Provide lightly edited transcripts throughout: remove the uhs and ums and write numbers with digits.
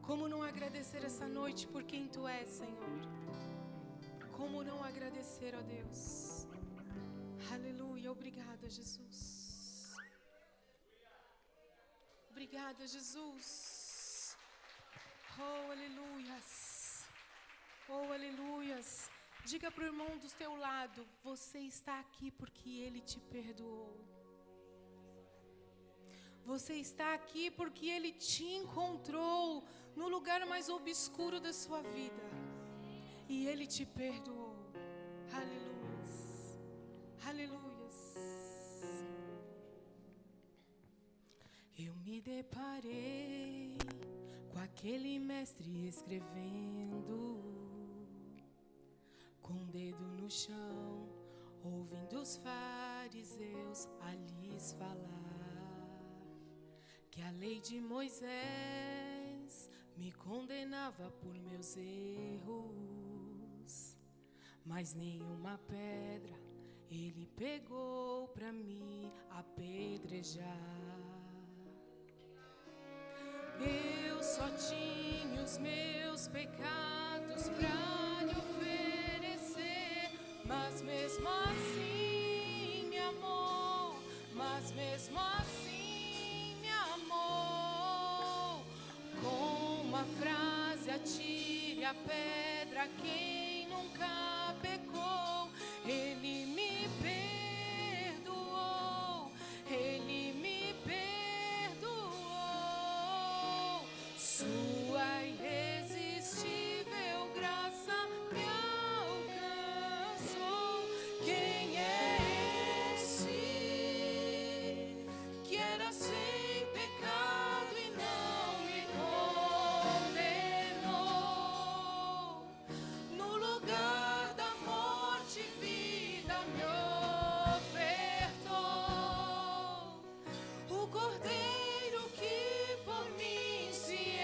Como não agradecer essa noite por quem Tu és, Senhor? Como não agradecer, ó Deus? Aleluia, obrigada, Jesus. Obrigada, Jesus. Oh, aleluias. Oh, aleluias. Diga para o irmão do teu lado: você está aqui porque Ele te perdoou. Você está aqui porque Ele te encontrou no lugar mais obscuro da sua vida. E Ele te perdoou. Aleluias. Aleluias. Eu me deparei com aquele mestre escrevendo, com o dedo no chão, ouvindo os fariseus a lhes falar que a lei de Moisés me condenava por meus erros, mas nenhuma pedra ele pegou pra me apedrejar. Eu só tinha os meus pecados pra lhe oferecer, mas mesmo assim me amou, mas mesmo assim me amou. Com uma frase: atire a pedra quem nunca pecou. Ele me perdoou, Ele me perdoou. Sua irresistível graça me alcançou. Quem é esse que era sem pecado e não me condenou? No lugar da morte, vida me ofertou. O Cordeiro que por mim se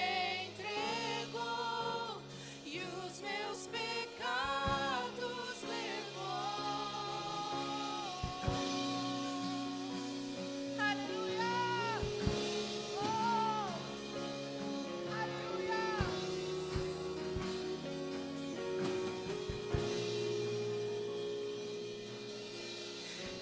entregou e os meus pecados levou. Aleluia! Oh! Aleluia!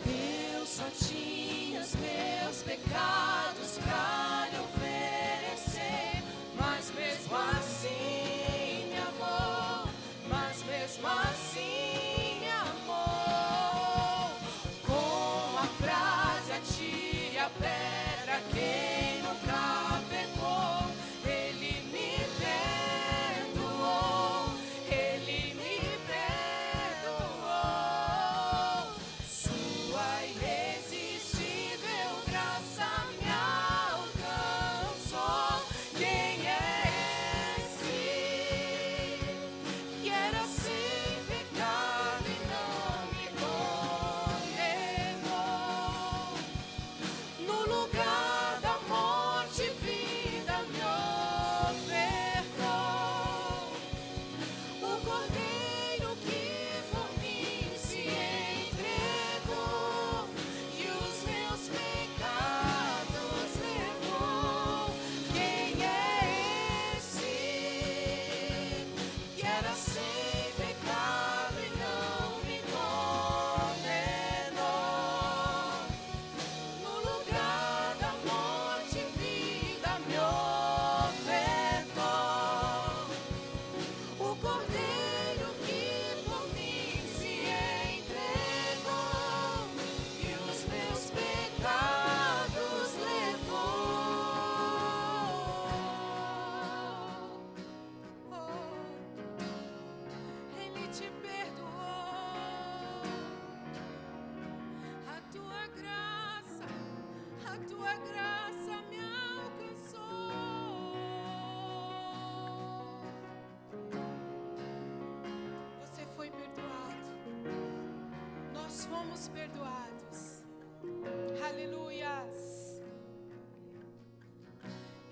Eu só tinha os meus pecados pra lhe oferecer, mas mesmo assim me amou, mas mesmo assim me amou. Com a frase: atire a pedra quem nunca pecou. Ele me perdoou, Ele me perdoou. Sua irresistível graça me alcançou. Quem é esse que era sem pecado e não me condenou? No lugar da morte, vida me ofertou. O Cordeiro que por mim se entregou e os meus pecados levou. Quem é esse que era sem pecado e não me condenou? No lugar da morte, vida me ofertou. O Cordeiro que por mim se entregou e os meus pecados levou. Ele te perdoou. A tua graça me alcançou. Você foi perdoado. Nós fomos perdoados. Aleluias.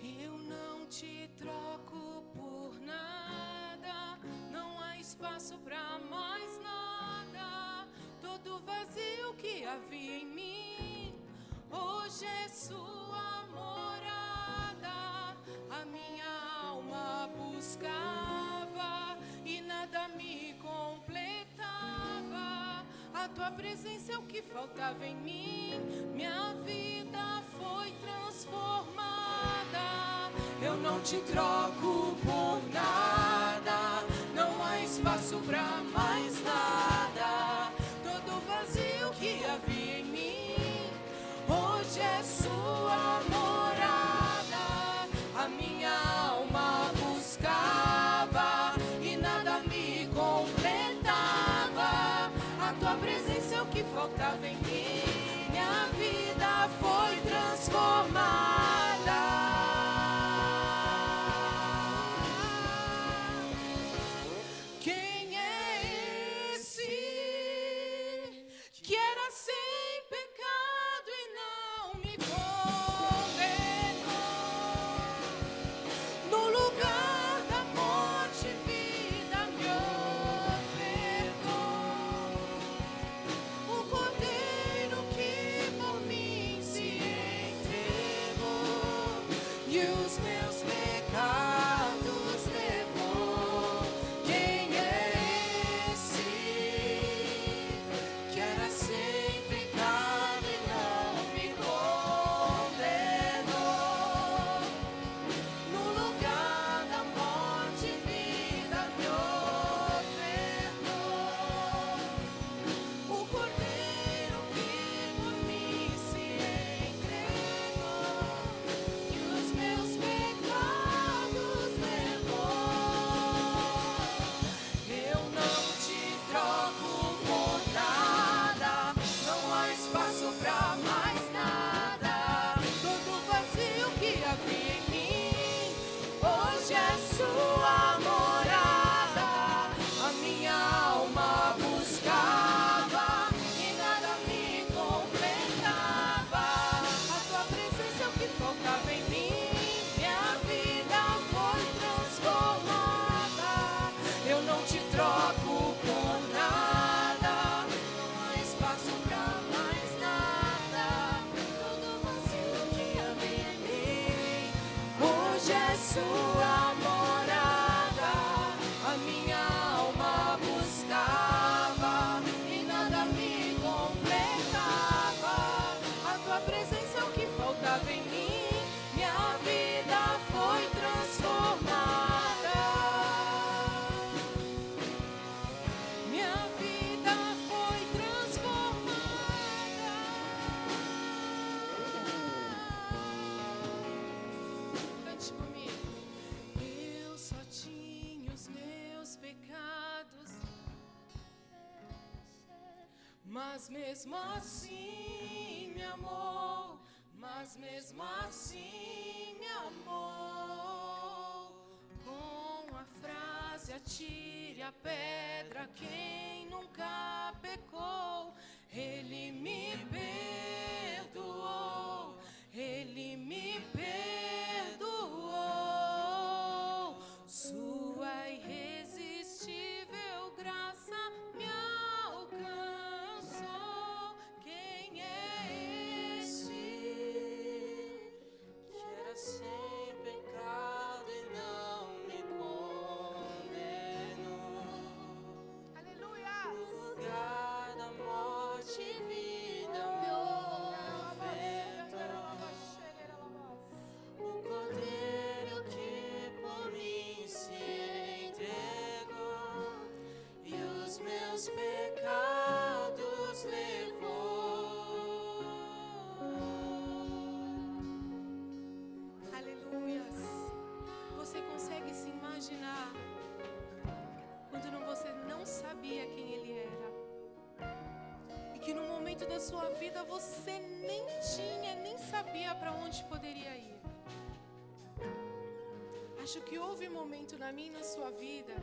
Eu não te troco por nada. Não há espaço pra mais nada. Todo vazio que havia em mim hoje é sua morada. A minha alma tua presença é o que faltava em mim. Minha vida foi transformada. Eu não te troco por nada. Não há espaço pra mais nada. Todo vazio que havia em mim, hoje é sua morada. A minha alma buscava e nada me completava. A tua presença é o que faltava em mim. Minha vida foi transformada. Quem é esse que era sem pecado e não me condenou? No lugar da morte, vida me ofertou. O cordeiro que por mim se entregou e os meus pecados levou. Quem é esse que era sem pecado e não me condenou? No lugar da morte, vida me ofertou. O cordeiro que por mim se entregou e os meus pecados levou. Eu não te troco por nada. Não há espaço pra mais nada. Todo vazio que havia em mim, hoje é sua morada. A minha alma buscava e nada me completava. A tua presença é o que faltava em mim. Minha vida foi transformada. Eu não te troco por nada. Não há espaço pra mais nada. Todo vazio que havia em mim, hoje é sua morada. A minha alma buscava e nada me completava. A tua presença é o que faltava em mim. Minha vida foi transformada. Minha vida foi transformada. Cante comigo. Eu só tinha os meus pecados, mas mesmo assim me amou. Mas mesmo assim me amou. Com a frase atire a pedra quem nunca pecou. Ele me perdoou. Ele me perdoou. Sua irresistível graça me alcançou. Quem é esse que era sem pecado e não me condenou? Aleluia! No lugar da morte, vida me ofertou. O cordeiro que por mim se entregou e os meus pecados levou. Aleluias! Você consegue se imaginar quando você não sabia quem Ele era? E que no momento da sua vida você nem tinha, nem sabia para onde poderia ir. Acho que houve um momento na minha e na sua vida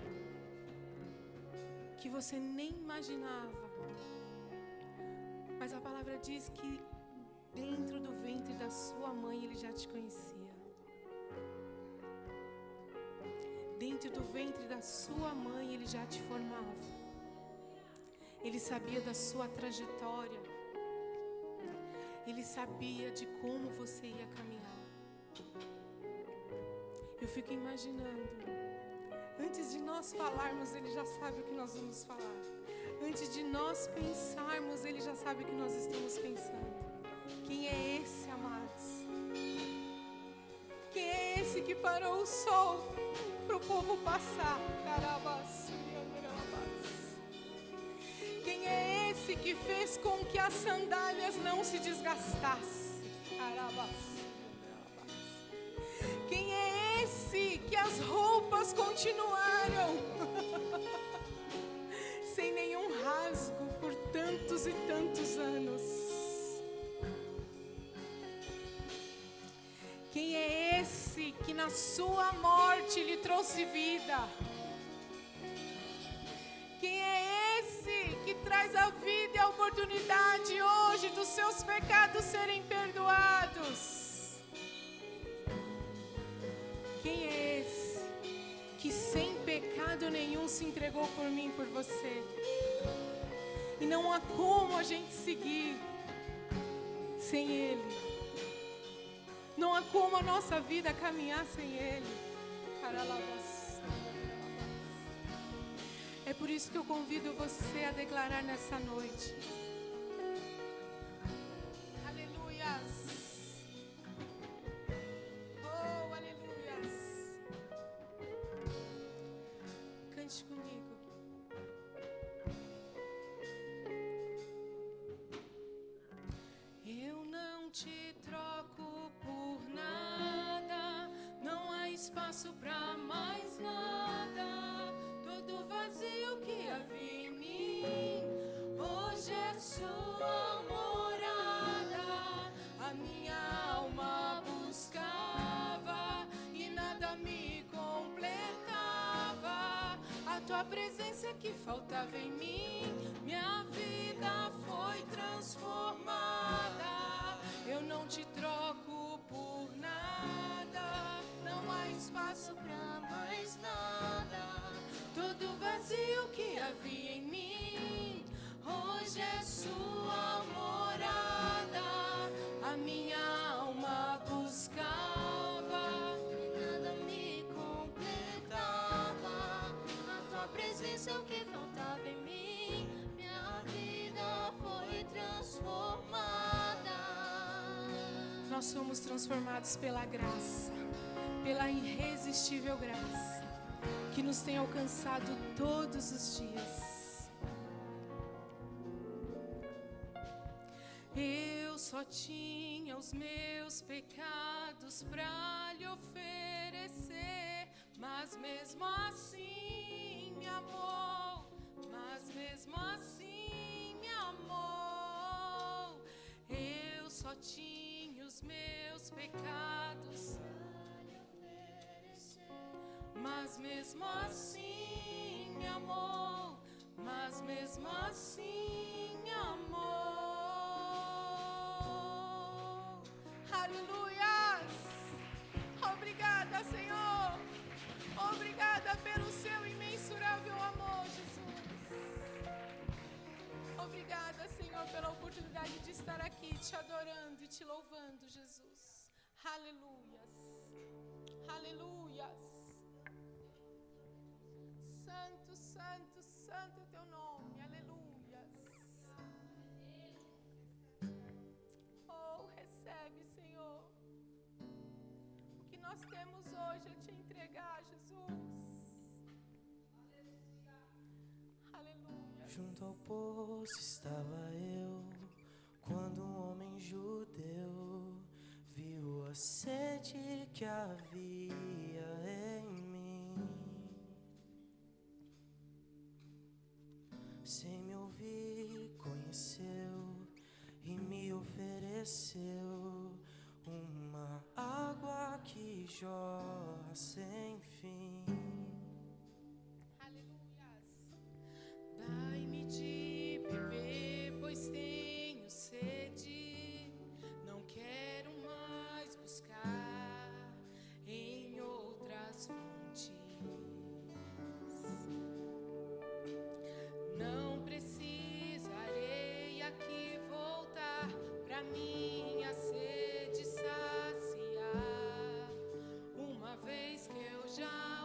que você nem imaginava. Mas a palavra diz que dentro do ventre da sua mãe Ele já te conhecia. Dentro do ventre da sua mãe Ele já te formava. Ele sabia da sua trajetória. Ele sabia de como você ia caminhar. Eu fico imaginando, antes de nós falarmos, Ele já sabe o que nós vamos falar. Antes de nós pensarmos, Ele já sabe o que nós estamos pensando. Quem é esse, amados? Quem é esse que parou o sol para o povo passar? Quem é esse que fez com que as sandálias não se desgastassem? Quem é esse que as roupas continuaram sem nenhum rasgo por tantos e tantos anos? Quem é esse que na sua morte lhe trouxe vida? Quem é esse que traz a vida e a oportunidade hoje dos seus pecados serem perdoados? Quem é esse que sem pecado nenhum se entregou por mim e por você? E não há como a gente seguir sem Ele. Não há como a nossa vida caminhar sem Ele. É por isso que eu convido você a declarar nessa noite. Aleluias. Oh, aleluias. Cante comigo. Eu não te troco por nada, não há espaço pra mais nada. Todo vazio que havia em mim, hoje é sua morada. A minha alma buscava e nada me completava. A tua presença que faltava em mim, minha vida foi transformada. Eu não te troco por nada, não há espaço pra mais nada. Todo vazio que havia em mim, hoje é sua morada. A minha alma buscava e nada me completava. A tua presença é o que faltava em mim, minha vida foi transformada. Nós somos transformados pela graça, pela irresistível graça que nos tem alcançado todos os dias. Eu só tinha os meus pecados pra lhe oferecer, mas mesmo assim me amou, mas mesmo assim me amou. Eu só tinha os meus pecados, mas mesmo assim me amou, mas mesmo assim me amou. Aleluias! Obrigada, Senhor. Obrigada pelo seu imensurável amor, Jesus. Obrigada, Senhor, pela oportunidade de estar aqui te adorando e te louvando, Jesus. Aleluias. Aleluias. Santo, santo, santo é o teu nome, aleluias. Oh, recebe, Senhor, o que nós temos hoje a te entregar, Jesus. Aleluia. Junto ao poço estava eu, quando um homem judeu viu a sede que havia em mim. Sem me ouvir, conheceu e me ofereceu uma água que jorra sem fim. Aleluias. Dai-me de beber, pois tenho sede. Não quero mais buscar em outras fontes. Não precisarei aqui voltar pra minha sede saciar, uma vez que eu já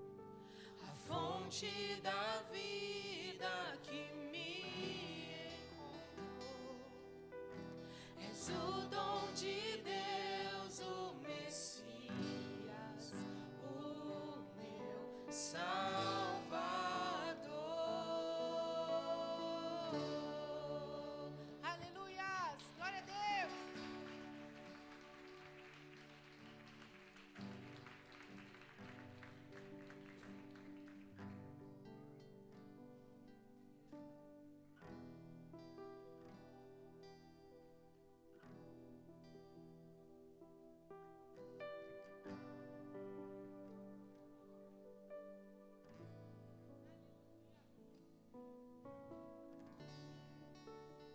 fonte da vida que me encontrou. És o dom de Deus, o Messias, o meu Salvador. Aleluia! Glória a Deus!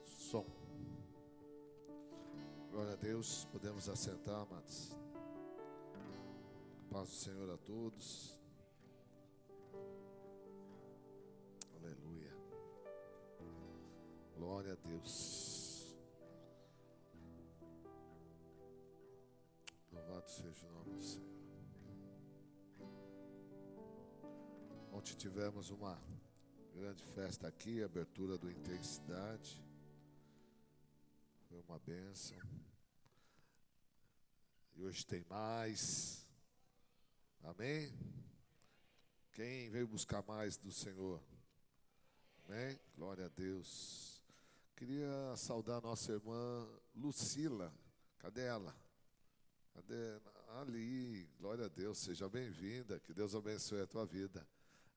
Som. Glória a Deus, podemos assentar, amados. Paz do Senhor a todos. Aleluia. Glória a Deus. Louvado seja o nome do Senhor. Ontem tivemos uma grande festa aqui, abertura do Intensidade. Foi uma bênção. E hoje tem mais. Amém? Quem veio buscar mais do Senhor? Amém? Glória a Deus. Queria saudar nossa irmã Lucila. Cadê ela? Cadê? Ali. Glória a Deus. Seja bem-vinda. Que Deus abençoe a tua vida.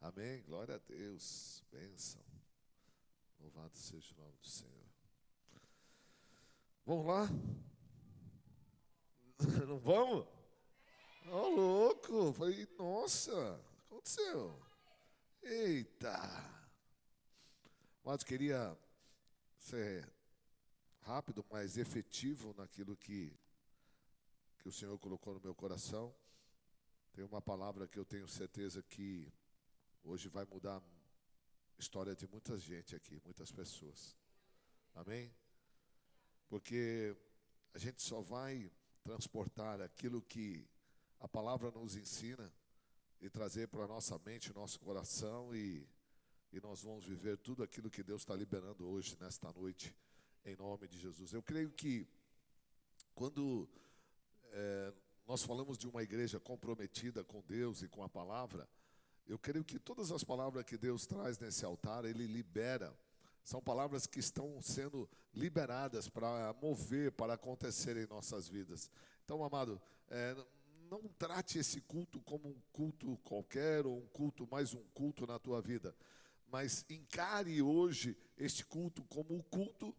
Amém? Glória a Deus. Bênção. Louvado seja o nome do Senhor. Vamos lá? Não vamos? Ô, louco! Falei, nossa, o que aconteceu? Eita! Mas queria ser rápido, mas efetivo naquilo que o Senhor colocou no meu coração. Tem uma palavra que eu tenho certeza que hoje vai mudar a história de muita gente aqui, muitas pessoas. Amém? Porque a gente só vai transportar aquilo que a palavra nos ensina e trazer para a nossa mente, nosso coração e nós vamos viver tudo aquilo que Deus está liberando hoje, nesta noite, em nome de Jesus. Eu creio que quando nós falamos de uma igreja comprometida com Deus e com a palavra, eu creio que todas as palavras que Deus traz nesse altar, Ele libera. São palavras que estão sendo liberadas para mover, para acontecer em nossas vidas. Então, amado, não trate esse culto como um culto qualquer ou um culto, mais um culto na tua vida. Mas encare hoje este culto como o culto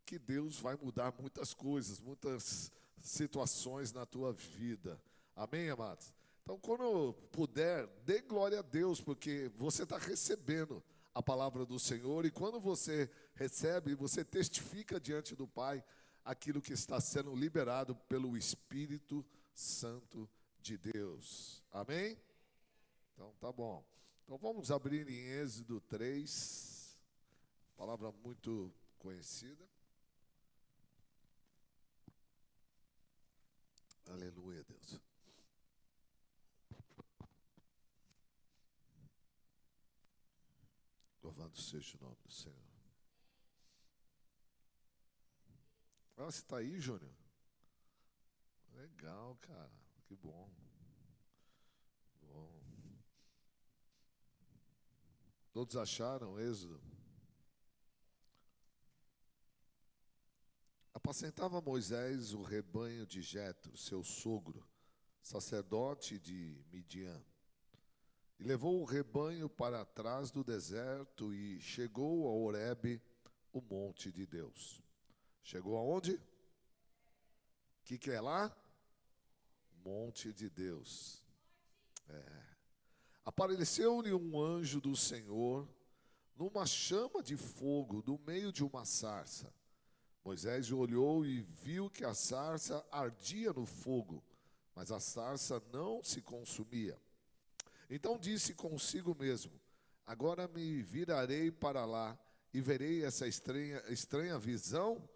que Deus vai mudar muitas coisas, muitas situações na tua vida. Amém, amados? Então, quando puder, dê glória a Deus, porque você está recebendo a palavra do Senhor, e quando você recebe, você testifica diante do Pai aquilo que está sendo liberado pelo Espírito Santo de Deus. Amém? Então tá bom. Então vamos abrir em Êxodo 3, palavra muito conhecida. Aleluia, Deus. Louvado seja o nome do Senhor. Ah, você está aí, Júnior? Legal, cara. Que bom. Bom. Todos acharam Êxodo? Apacentava Moisés o rebanho de Jetro, seu sogro, sacerdote de Midian. E levou o rebanho para trás do deserto e chegou a Horebe, o monte de Deus. Chegou aonde? O que é lá? Monte de Deus. Apareceu-lhe um anjo do Senhor numa chama de fogo do meio de uma sarça. Moisés olhou e viu que a sarça ardia no fogo, mas a sarça não se consumia. Então disse consigo mesmo: agora me virarei para lá e verei essa estranha visão.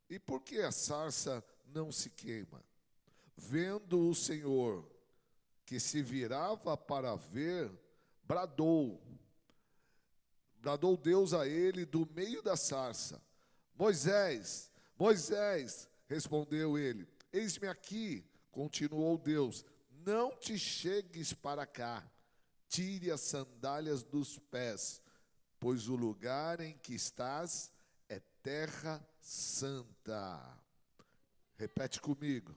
E por que a sarça não se queima? Vendo o Senhor que se virava para ver, bradou bradou Deus a ele do meio da sarça: Moisés, Moisés, respondeu ele. Eis-me aqui, continuou Deus, não te chegues para cá, tire as sandálias dos pés, pois o lugar em que estás é terra santa. Repete comigo.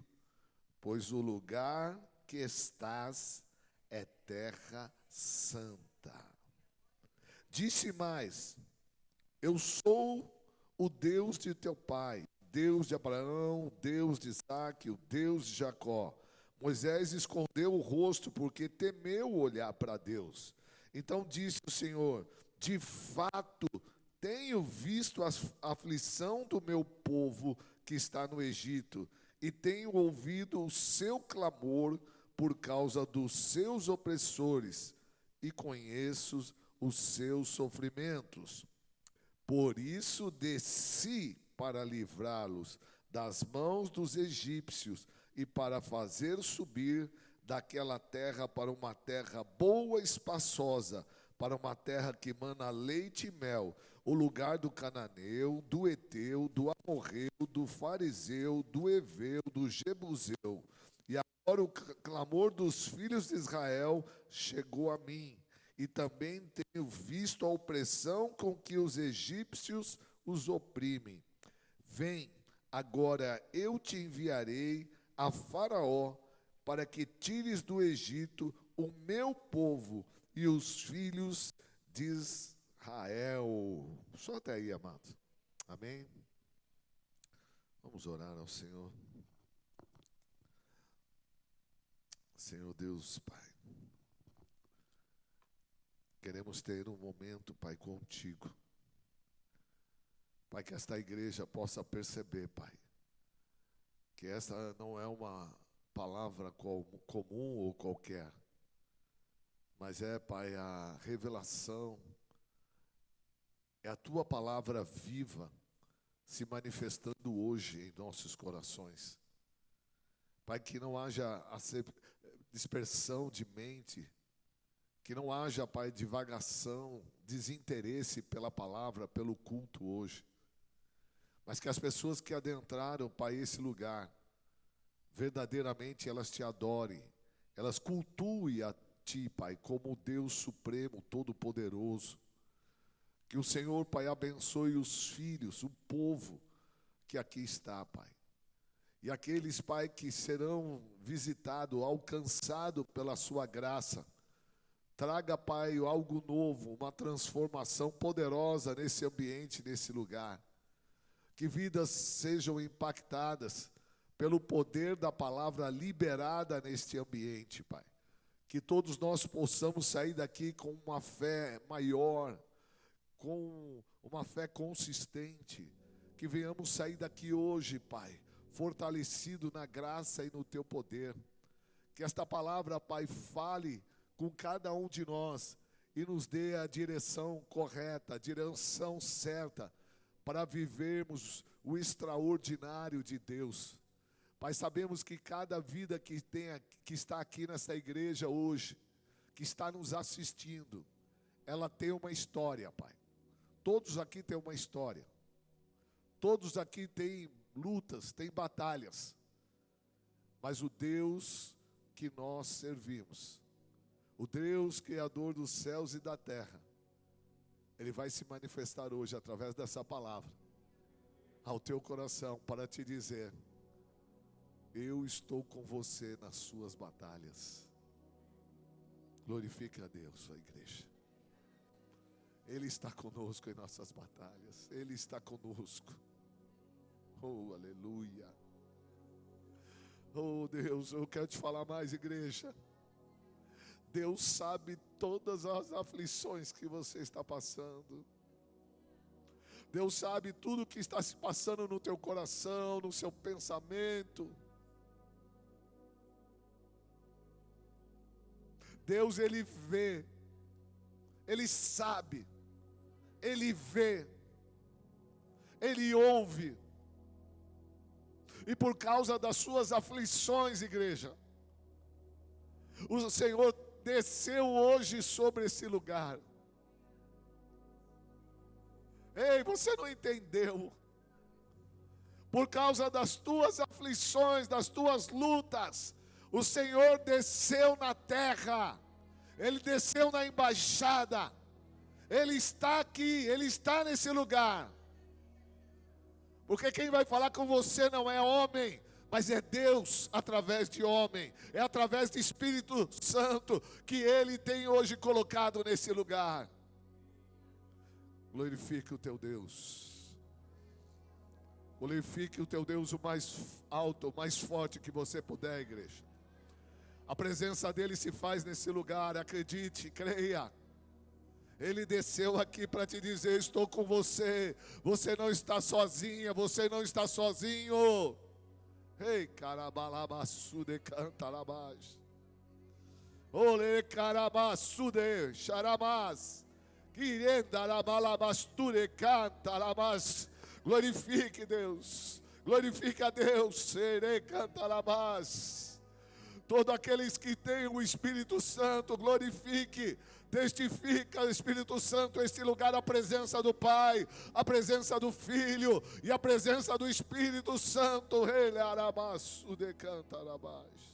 Pois o lugar que estás é terra santa. Disse mais: eu sou o Deus de teu pai, Deus de Abraão, Deus de Isaque, o Deus de Jacó. Moisés escondeu o rosto porque temeu olhar para Deus. Então disse o Senhor: de fato, tenho visto a aflição do meu povo que está no Egito, e tenho ouvido o seu clamor por causa dos seus opressores, e conheço os seus sofrimentos. Por isso desci para livrá-los das mãos dos egípcios e para fazer subir daquela terra para uma terra boa e espaçosa, para uma terra que mana leite e mel, o lugar do cananeu, do eteu, do amorreu, do fariseu, do heveu, do jebuseu. E agora o clamor dos filhos de Israel chegou a mim, e também tenho visto a opressão com que os egípcios os oprimem. Vem, agora eu te enviarei a Faraó, para que tires do Egito o meu povo e os filhos de Israel. Só até aí, amados. Amém? Vamos orar ao Senhor. Senhor Deus, Pai, queremos ter um momento, Pai, contigo. Pai, que esta igreja possa perceber, Pai, que essa não é uma palavra comum ou qualquer, mas é, Pai, a revelação, é a Tua palavra viva se manifestando hoje em nossos corações. Pai, que não haja dispersão de mente, que não haja, Pai, divagação, desinteresse pela palavra, pelo culto hoje. Mas que as pessoas que adentraram, Pai, esse lugar, verdadeiramente elas te adorem, elas cultuem a Ti, Pai, como Deus Supremo, Todo-Poderoso. Que o Senhor, Pai, abençoe os filhos, o povo que aqui está, Pai. E aqueles, Pai, que serão visitados, alcançados pela Sua graça. Traga, Pai, algo novo, uma transformação poderosa nesse ambiente, nesse lugar. Que vidas sejam impactadas pelo poder da palavra liberada neste ambiente, Pai. Que todos nós possamos sair daqui com uma fé maior, com uma fé consistente. Que venhamos sair daqui hoje, Pai, fortalecido na graça e no Teu poder. Que esta palavra, Pai, fale com cada um de nós e nos dê a direção correta, a direção certa, para vivermos o extraordinário de Deus. Pai, sabemos que cada vida que está aqui nessa igreja hoje, que está nos assistindo, ela tem uma história, Pai. Todos aqui têm uma história. Todos aqui têm lutas, têm batalhas. Mas o Deus que nós servimos, o Deus Criador dos céus e da terra, Ele vai se manifestar hoje através dessa palavra ao teu coração para te dizer: eu estou com você nas suas batalhas. Glorifique a Deus, a igreja. Ele está conosco em nossas batalhas. Ele está conosco. Oh, aleluia. Oh, Deus, eu quero te falar mais, igreja. Deus sabe todas as aflições que você está passando. Deus sabe tudo que está se passando no teu coração, no seu pensamento. Deus, Ele vê, Ele sabe, Ele vê, Ele ouve. E por causa das suas aflições, igreja, o Senhor desceu hoje sobre esse lugar. Ei, você não entendeu. Por causa das tuas aflições, das tuas lutas, o Senhor desceu na terra. Ele desceu na embaixada. Ele está aqui, Ele está nesse lugar. Porque quem vai falar com você não é homem, mas é Deus através de homem. É através do Espírito Santo que Ele tem hoje colocado nesse lugar. Glorifique o teu Deus. Glorifique o teu Deus o mais alto, o mais forte que você puder, igreja. A presença dele se faz nesse lugar, acredite, creia. Ele desceu aqui para te dizer: estou com você. Você não está sozinha, você não está sozinho. Ei, carabalabassude cantarabás. Ole carabassude xaramás. Quirendarabalabasture cantarabás. Glorifique Deus. Glorifique a Deus. Sere cantarabás. Todos aqueles que têm o Espírito Santo, glorifique. Testifica, Espírito Santo, este lugar, a presença do Pai, a presença do Filho e a presença do Espírito Santo. Ele arabaço de cantarabás.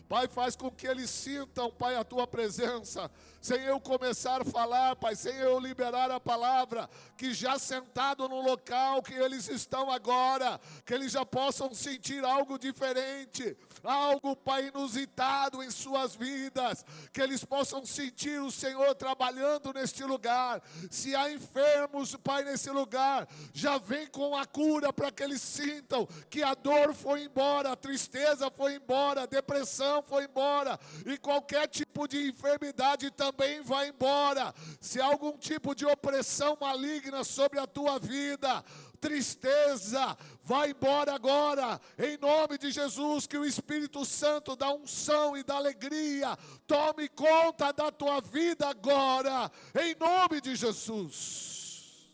Pai, faz com que eles sintam, Pai, a Tua presença, sem eu começar a falar, Pai, sem eu liberar a palavra, que já sentado no local que eles estão agora, que eles já possam sentir algo diferente, algo, Pai, inusitado em suas vidas, que eles possam sentir o Senhor trabalhando neste lugar. Se há enfermos, Pai, nesse lugar, já vem com a cura para que eles sintam que a dor foi embora, a tristeza foi embora, a depressão foi embora, e qualquer tipo de enfermidade também vai embora. Se há algum tipo de opressão maligna sobre a tua vida, tristeza, vai embora agora, em nome de Jesus. Que o Espírito Santo da unção e da alegria tome conta da tua vida agora, em nome de Jesus.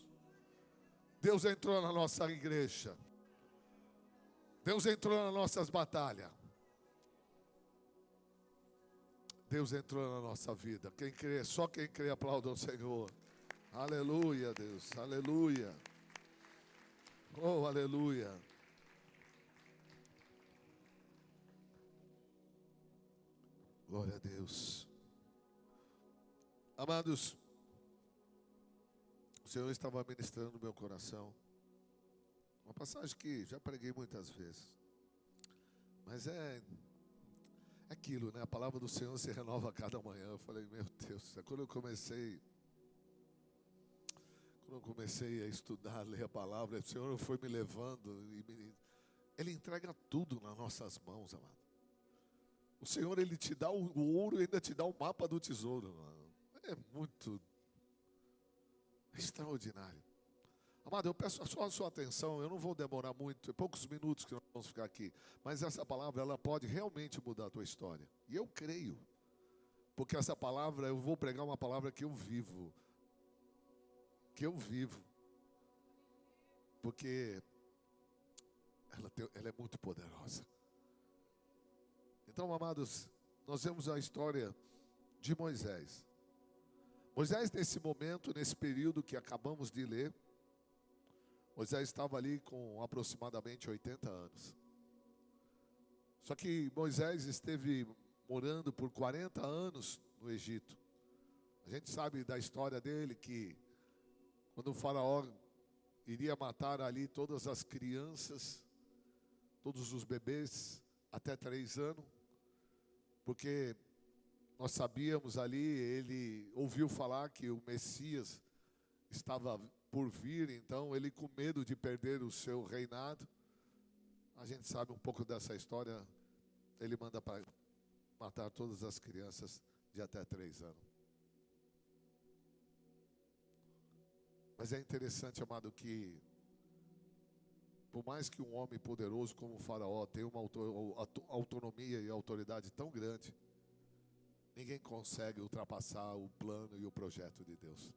Deus entrou na nossa igreja, Deus entrou nas nossas batalhas, Deus entrou na nossa vida. Quem crê, só quem crê, aplauda o Senhor. Aleluia, Deus, aleluia. Oh, aleluia. Glória a Deus. Amados, o Senhor estava ministrando no meu coração uma passagem que já preguei muitas vezes, mas é aquilo, né? A palavra do Senhor se renova a cada manhã. Eu falei, meu Deus, quando eu comecei a estudar, a ler a palavra, o Senhor foi me levando, Ele entrega tudo nas nossas mãos, amado. O Senhor, Ele te dá o ouro e ainda te dá o mapa do tesouro, amado. É muito extraordinário. Amado, eu peço só a sua atenção, eu não vou demorar muito, é poucos minutos que nós vamos ficar aqui, mas essa palavra, ela pode realmente mudar a tua história. E eu creio, porque essa palavra, eu vou pregar uma palavra que eu vivo, porque ela é muito poderosa. Então, amados, nós vemos a história de Moisés. Moisés, nesse momento, nesse período que acabamos de ler, Moisés estava ali com aproximadamente 80 anos. Só que Moisés esteve morando por 40 anos no Egito. A gente sabe da história dele, que quando o faraó iria matar ali todas as crianças, todos os bebês até 3 anos, porque nós sabíamos ali, ele ouviu falar que o Messias estava por vir, então ele, com medo de perder o seu reinado, a gente sabe um pouco dessa história, ele manda para matar todas as crianças de até 3 anos. Mas é interessante, amado, que por mais que um homem poderoso como o faraó tenha uma autonomia e autoridade tão grande, ninguém consegue ultrapassar o plano e o projeto de Deus.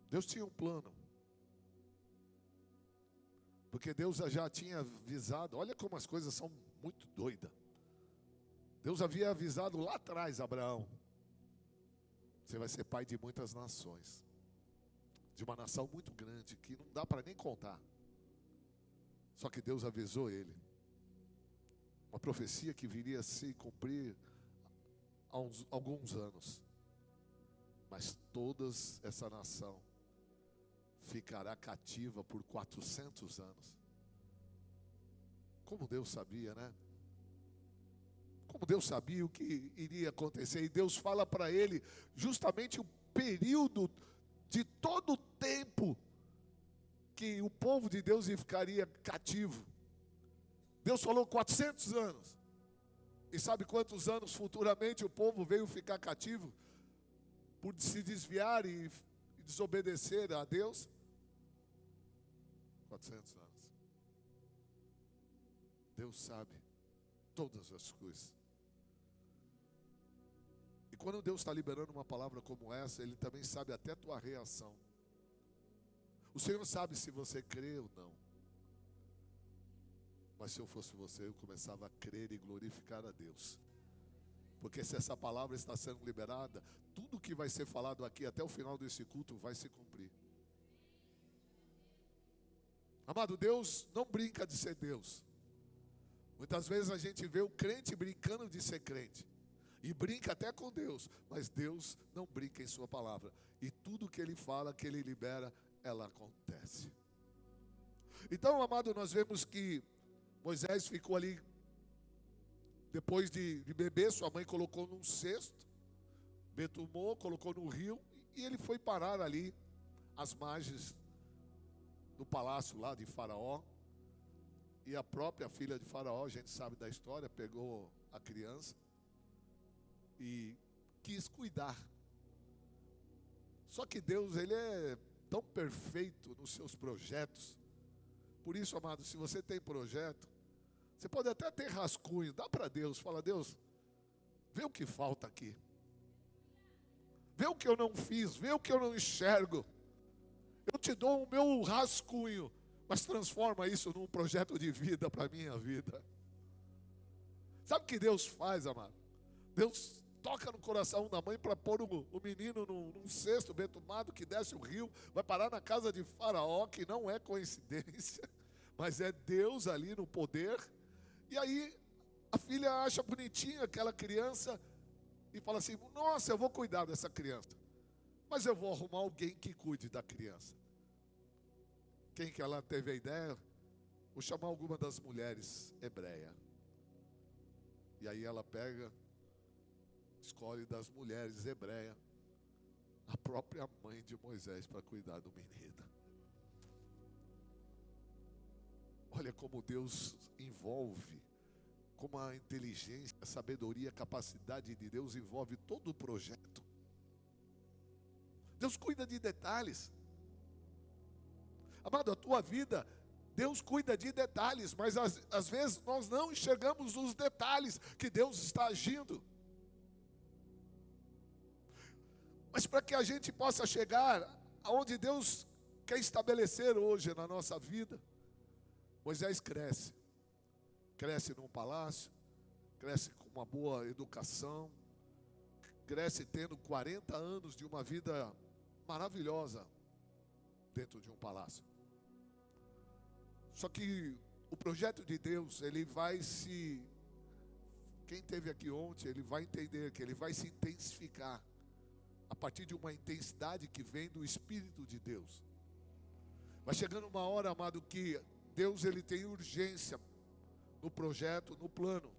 Deus tinha um plano, porque Deus já tinha avisado. Olha como as coisas são muito doidas. Deus havia avisado lá atrás Abraão: Você vai ser pai de muitas nações. De uma nação muito grande, que não dá para nem contar. Só que Deus avisou ele. Uma profecia que viria a se cumprir há alguns anos. Mas toda essa nação ficará cativa por 400 anos. Como Deus sabia, né? Como Deus sabia o que iria acontecer. E Deus fala para ele justamente o período de todo o tempo que o povo de Deus ficaria cativo. Deus falou 400 anos. E sabe quantos anos futuramente o povo veio ficar cativo? Por se desviar e desobedecer a Deus? 400 anos. Deus sabe todas as coisas. E quando Deus está liberando uma palavra como essa, Ele também sabe até a tua reação. O Senhor sabe se você crê ou não. Mas se eu fosse você, eu começava a crer e glorificar a Deus. Porque se essa palavra está sendo liberada, tudo que vai ser falado aqui até o final desse culto vai se cumprir. Amado, Deus não brinca de ser Deus. Muitas vezes a gente vê o crente brincando de ser crente. E brinca até com Deus. Mas Deus não brinca em sua palavra. E tudo que Ele fala, que Ele libera, ela acontece. Então, amado, nós vemos que Moisés ficou ali. Depois de beber, sua mãe colocou num cesto. Betumou, colocou no rio. E ele foi parar ali, às margens do palácio lá de Faraó. E a própria filha de Faraó, a gente sabe da história, pegou a criança e quis cuidar. Só que Deus, Ele é tão perfeito nos seus projetos. Por isso, amado, se você tem projeto, você pode até ter rascunho, dá para Deus, fala: Deus, vê o que falta aqui. Vê o que eu não fiz, vê o que eu não enxergo. Eu te dou o meu rascunho, mas transforma isso num projeto de vida para a minha vida. Sabe o que Deus faz, amado? Deus toca no coração da mãe para pôr o menino num cesto betumado que desce o rio, vai parar na casa de Faraó, que não é coincidência, mas é Deus ali no poder. E aí a filha acha bonitinha aquela criança e fala assim: nossa, eu vou cuidar dessa criança, mas eu vou arrumar alguém que cuide da criança. Quem que ela teve a ideia? Vou chamar alguma das mulheres hebreias. E aí ela pega, escolhe das mulheres hebreias a própria mãe de Moisés para cuidar do menino. Olha como Deus envolve, como a inteligência, a sabedoria, a capacidade de Deus envolve todo o projeto. Deus cuida de detalhes. Amado, a tua vida, Deus cuida de detalhes, mas às vezes nós não enxergamos os detalhes que Deus está agindo. Mas para que a gente possa chegar aonde Deus quer estabelecer hoje na nossa vida, Moisés cresce num palácio, cresce com uma boa educação, cresce tendo 40 anos de uma vida maravilhosa dentro de um palácio. Só que o projeto de Deus, ele vai se... Quem esteve aqui ontem, ele vai entender que ele vai se intensificar a partir de uma intensidade que vem do Espírito de Deus. Vai chegando uma hora, amado, que Deus, ele tem urgência no projeto, no plano.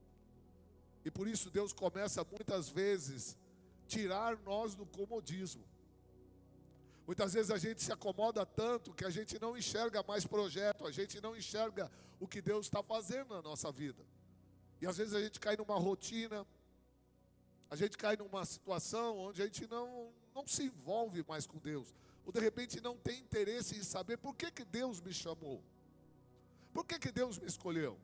E por isso Deus começa muitas vezes tirar nós do comodismo. Muitas vezes a gente se acomoda tanto que a gente não enxerga mais projeto, a gente não enxerga o que Deus está fazendo na nossa vida. E às vezes a gente cai numa rotina, a gente cai numa situação onde a gente não se envolve mais com Deus. Ou de repente não tem interesse em saber por que Deus me chamou. Por que Deus me escolheu?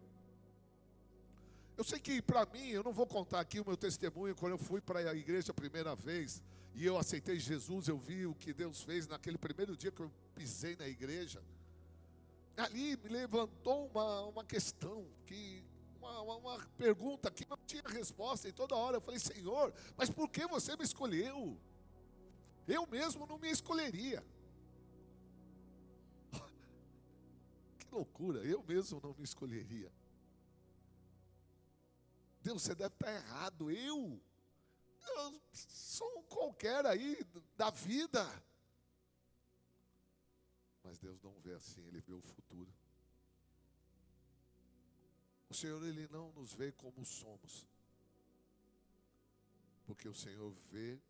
Eu sei que para mim, eu não vou contar aqui o meu testemunho, quando eu fui para a igreja a primeira vez, e eu aceitei Jesus, eu vi o que Deus fez naquele primeiro dia que eu pisei na igreja. Ali me levantou uma questão, uma pergunta que não tinha resposta, e toda hora eu falei: Senhor, mas por que você me escolheu? Eu mesmo não me escolheria. Que loucura, eu mesmo não me escolheria. Deus, você deve estar errado. Eu sou um qualquer aí da vida. Mas Deus não vê assim, Ele vê o futuro. O Senhor, Ele não nos vê como somos, porque o Senhor vê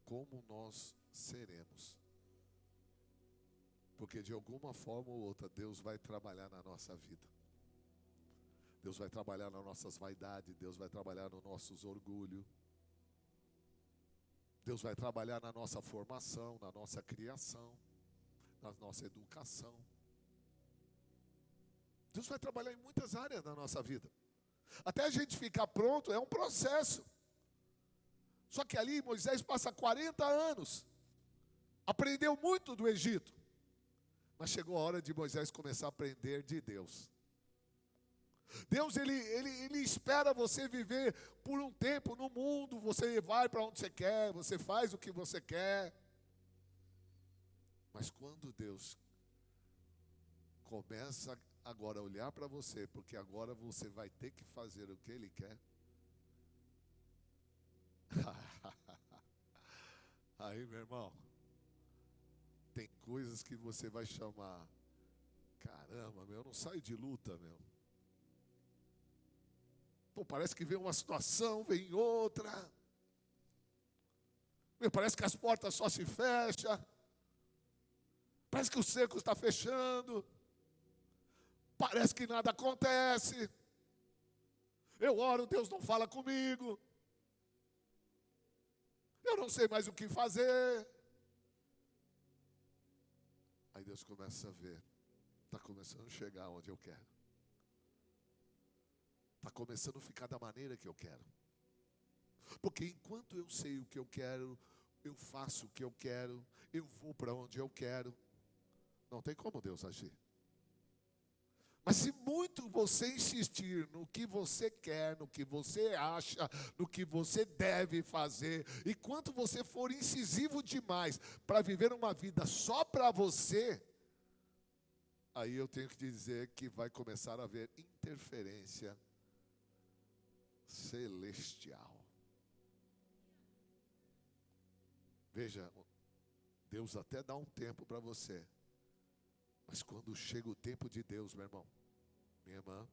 como nós seremos. Porque de alguma forma ou outra, Deus vai trabalhar na nossa vida. Deus vai trabalhar nas nossas vaidades, Deus vai trabalhar nos nossos orgulhos. Deus vai trabalhar na nossa formação, na nossa criação, na nossa educação. Deus vai trabalhar em muitas áreas da nossa vida. Até a gente ficar pronto é um processo. Só que ali Moisés passa 40 anos. Aprendeu muito do Egito. Mas chegou a hora de Moisés começar a aprender de Deus. Deus, ele espera você viver por um tempo no mundo. Você vai para onde você quer, você faz o que você quer. Mas quando Deus começa agora a olhar para você, porque agora você vai ter que fazer o que Ele quer. Aí, meu irmão, tem coisas que você vai chamar, caramba, meu, eu não saio de luta, meu. Pô, parece que vem uma situação, vem outra. Meu, parece que as portas só se fecham. Parece que o cerco está fechando. Parece que nada acontece. Eu oro, Deus não fala comigo. Eu não sei mais o que fazer. Aí Deus começa a ver. Está começando a chegar onde eu quero. Está começando a ficar da maneira que eu quero. Porque enquanto eu sei o que eu quero, eu faço o que eu quero, eu vou para onde eu quero, não tem como Deus agir. Mas se muito você insistir no que você quer, no que você acha, no que você deve fazer, e quanto você for incisivo demais para viver uma vida só para você, aí eu tenho que dizer que vai começar a haver interferência celestial. Veja, Deus até dá um tempo para você. Mas quando chega o tempo de Deus, meu irmão, minha irmã,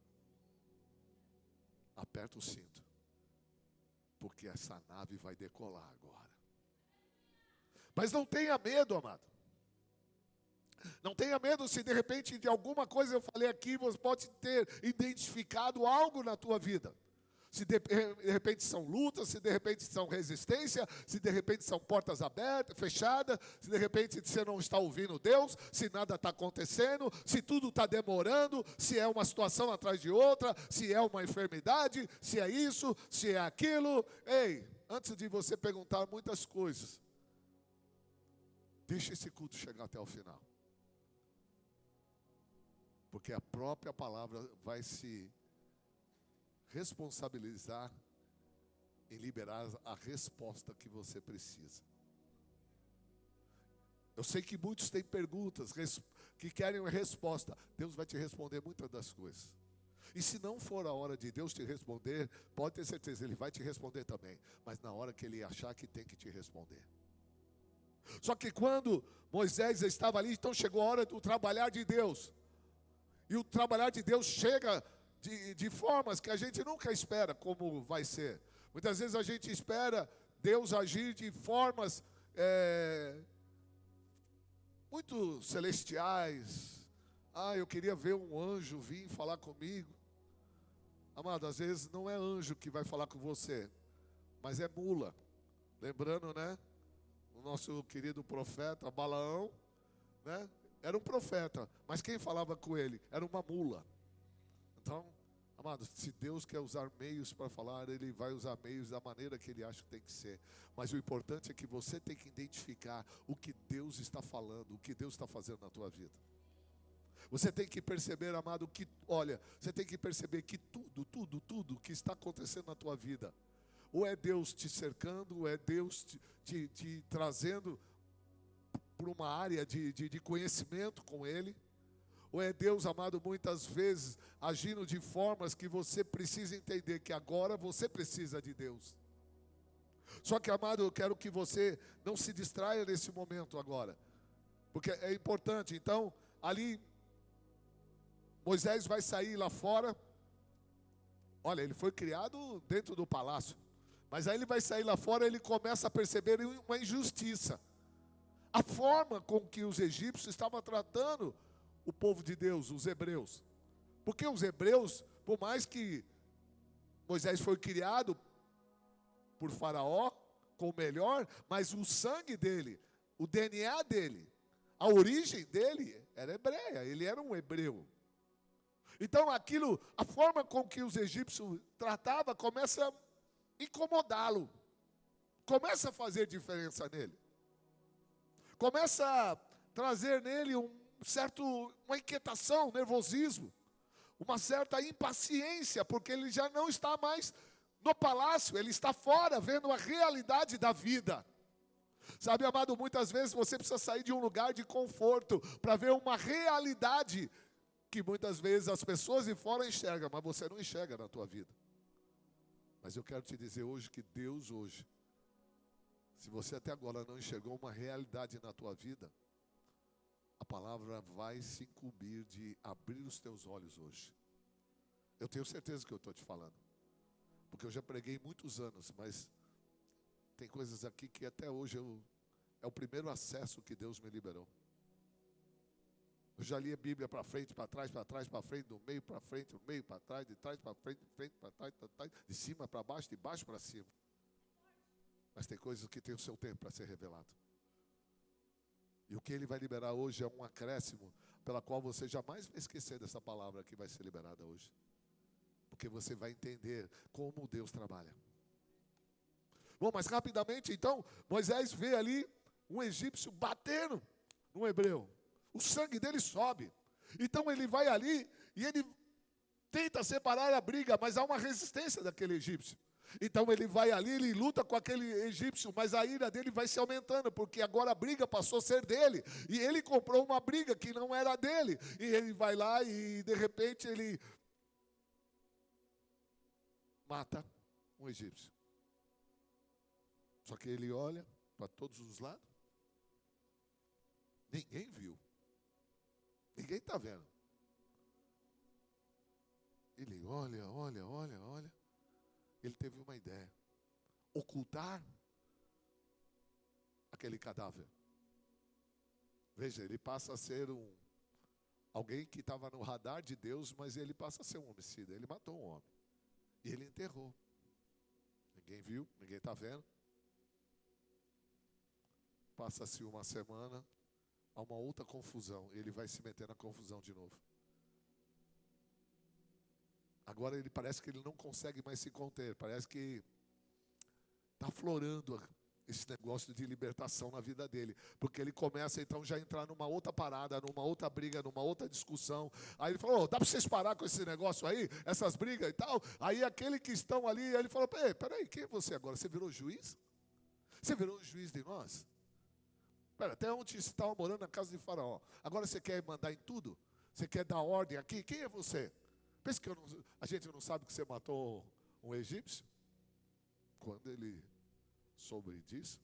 aperta o cinto, porque essa nave vai decolar agora. Mas não tenha medo, amado. Não tenha medo se de repente de alguma coisa eu falei aqui, você pode ter identificado algo na tua vida. Se de repente são lutas, se de repente são resistência, se de repente são portas abertas, fechadas, se de repente você não está ouvindo Deus, se nada está acontecendo, se tudo está demorando, se é uma situação atrás de outra, se é uma enfermidade, se é isso, se é aquilo. Ei, antes de você perguntar muitas coisas, deixa esse culto chegar até o final. Porque a própria palavra vai se responsabilizar em liberar a resposta que você precisa. Eu sei que muitos têm perguntas que querem uma resposta. Deus vai te responder muitas das coisas. E se não for a hora de Deus te responder, pode ter certeza, Ele vai te responder também. Mas na hora que Ele achar que tem que te responder. Só que quando Moisés estava ali, então chegou a hora do trabalhar de Deus. E o trabalhar de Deus chega de formas que a gente nunca espera como vai ser. Muitas vezes a gente espera Deus agir de formas muito celestiais. Eu queria ver um anjo vir falar comigo. Amado, às vezes não é anjo que vai falar com você, mas é mula. Lembrando, né? O nosso querido profeta Balaão, né? Era um profeta, mas quem falava com ele era uma mula. Então, amado, se Deus quer usar meios para falar, Ele vai usar meios da maneira que Ele acha que tem que ser. Mas o importante é que você tem que identificar o que Deus está falando, o que Deus está fazendo na tua vida. Você tem que perceber, amado, que, olha, você tem que perceber que tudo que está acontecendo na tua vida, ou é Deus te cercando, ou é Deus te trazendo por uma área de conhecimento com Ele, ou é Deus, amado, muitas vezes agindo de formas que você precisa entender que agora você precisa de Deus. Só que, amado, eu quero que você não se distraia nesse momento agora, porque é importante. Então, ali, Moisés vai sair lá fora. Olha, ele foi criado dentro do palácio, mas aí ele vai sair lá fora e ele começa a perceber uma injustiça. A forma com que os egípcios estavam tratando o povo de Deus, os hebreus. Porque os hebreus, por mais que Moisés foi criado por Faraó com o melhor, mas o sangue dele, o DNA dele, a origem dele era hebreia, ele era um hebreu. Então aquilo, a forma com que os egípcios tratavam, começa a incomodá-lo, começa a fazer diferença nele, começa a trazer nele uma inquietação, nervosismo, uma certa impaciência, porque ele já não está mais no palácio, ele está fora, vendo a realidade da vida. Sabe, amado, muitas vezes você precisa sair de um lugar de conforto para ver uma realidade que muitas vezes as pessoas de fora enxergam, mas você não enxerga na tua vida. Mas eu quero te dizer hoje que Deus hoje, se você até agora não enxergou uma realidade na tua vida, a palavra vai se incumbir de abrir os teus olhos hoje. Eu tenho certeza que eu estou te falando, porque eu já preguei muitos anos, mas tem coisas aqui que até hoje é o primeiro acesso que Deus me liberou. Eu já li a Bíblia para frente, para trás, para frente, do meio para frente, do meio para trás, de trás para frente, de frente para trás, de cima para baixo, de baixo para cima. Mas tem coisas que tem o seu tempo para ser revelado. E o que Ele vai liberar hoje é um acréscimo, pela qual você jamais vai esquecer dessa palavra que vai ser liberada hoje. Porque você vai entender como Deus trabalha. Bom, mas rapidamente, então, Moisés vê ali um egípcio batendo no hebreu. O sangue dele sobe. Então ele vai ali e ele tenta separar a briga, mas há uma resistência daquele egípcio. Então ele vai ali, ele luta com aquele egípcio, mas a ira dele vai se aumentando, porque agora a briga passou a ser dele. E ele comprou uma briga que não era dele. E ele vai lá e de repente ele mata um egípcio. Só que ele olha para todos os lados. Ninguém viu. Ninguém está vendo. Ele olha. Ele teve uma ideia. Ocultar aquele cadáver. Veja, ele passa a ser alguém que estava no radar de Deus, mas ele passa a ser um homicida. Ele matou um homem. E ele enterrou. Ninguém viu, ninguém está vendo. Passa-se uma semana, há uma outra confusão. Ele vai se meter na confusão de novo. Agora ele parece que ele não consegue mais se conter. Parece que está aflorando esse negócio de libertação na vida dele. Porque ele começa então já a entrar numa outra parada, numa outra briga, numa outra discussão. Aí ele falou, dá para vocês parar com esse negócio aí? Essas brigas e tal? Aí aquele que estão ali, ele falou, peraí, quem é você agora? Você virou juiz? Você virou juiz de nós? Até ontem você estava morando na casa de Faraó. Agora você quer mandar em tudo? Você quer dar ordem aqui? Quem é você? Pensa que a gente não sabe que você matou um egípcio? Quando ele soube disso,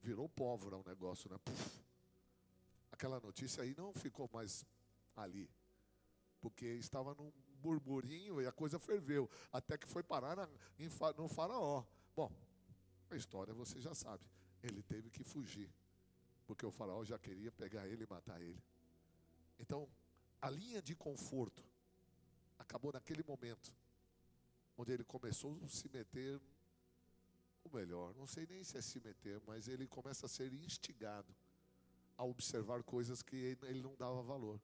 virou pólvora o negócio, né? Puf. Aquela notícia aí não ficou mais ali, porque estava num burburinho e a coisa ferveu, até que foi parar no Faraó. Bom, a história você já sabe. Ele teve que fugir, porque o Faraó já queria pegar ele e matar ele. Então, a linha de conforto acabou naquele momento, onde ele começou a se meter, ou melhor, não sei nem se é se meter, mas ele começa a ser instigado a observar coisas que ele não dava valor.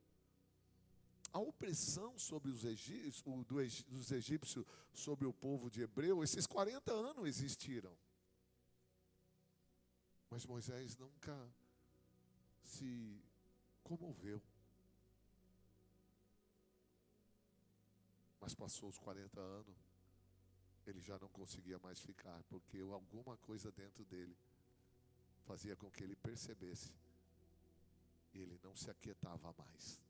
A opressão sobre os dos egípcios sobre o povo de Hebreu, esses 40 anos existiram. Mas Moisés nunca se comoveu. Mas passou os 40 anos, ele já não conseguia mais ficar, porque alguma coisa dentro dele fazia com que ele percebesse e ele não se aquietava mais.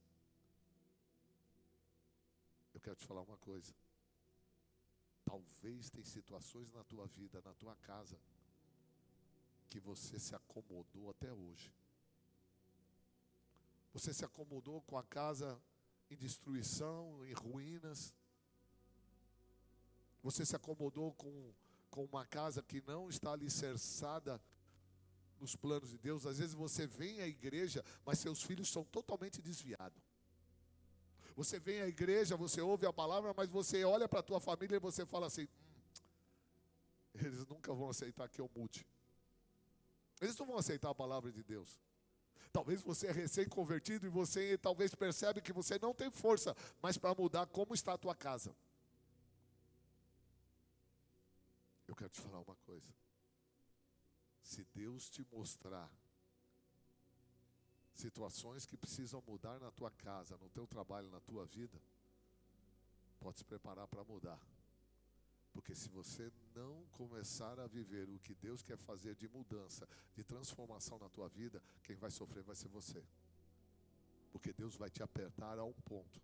Eu quero te falar uma coisa. Talvez tem situações na tua vida, na tua casa, que você se acomodou até hoje. Você se acomodou com a casa em destruição, em ruínas. Você se acomodou com uma casa que não está alicerçada nos planos de Deus. Às vezes você vem à igreja, mas seus filhos são totalmente desviados. Você vem à igreja, você ouve a palavra, mas você olha para a tua família e você fala assim, eles nunca vão aceitar que eu mude. Eles não vão aceitar a palavra de Deus. Talvez você é recém-convertido e você talvez percebe que você não tem força, mas para mudar como está a tua casa. Eu quero te falar uma coisa. Se Deus te mostrar situações que precisam mudar na tua casa, no teu trabalho, na tua vida, pode se preparar para mudar. Porque se você não começar a viver o que Deus quer fazer de mudança, de transformação na tua vida, quem vai sofrer vai ser você. Porque Deus vai te apertar a um ponto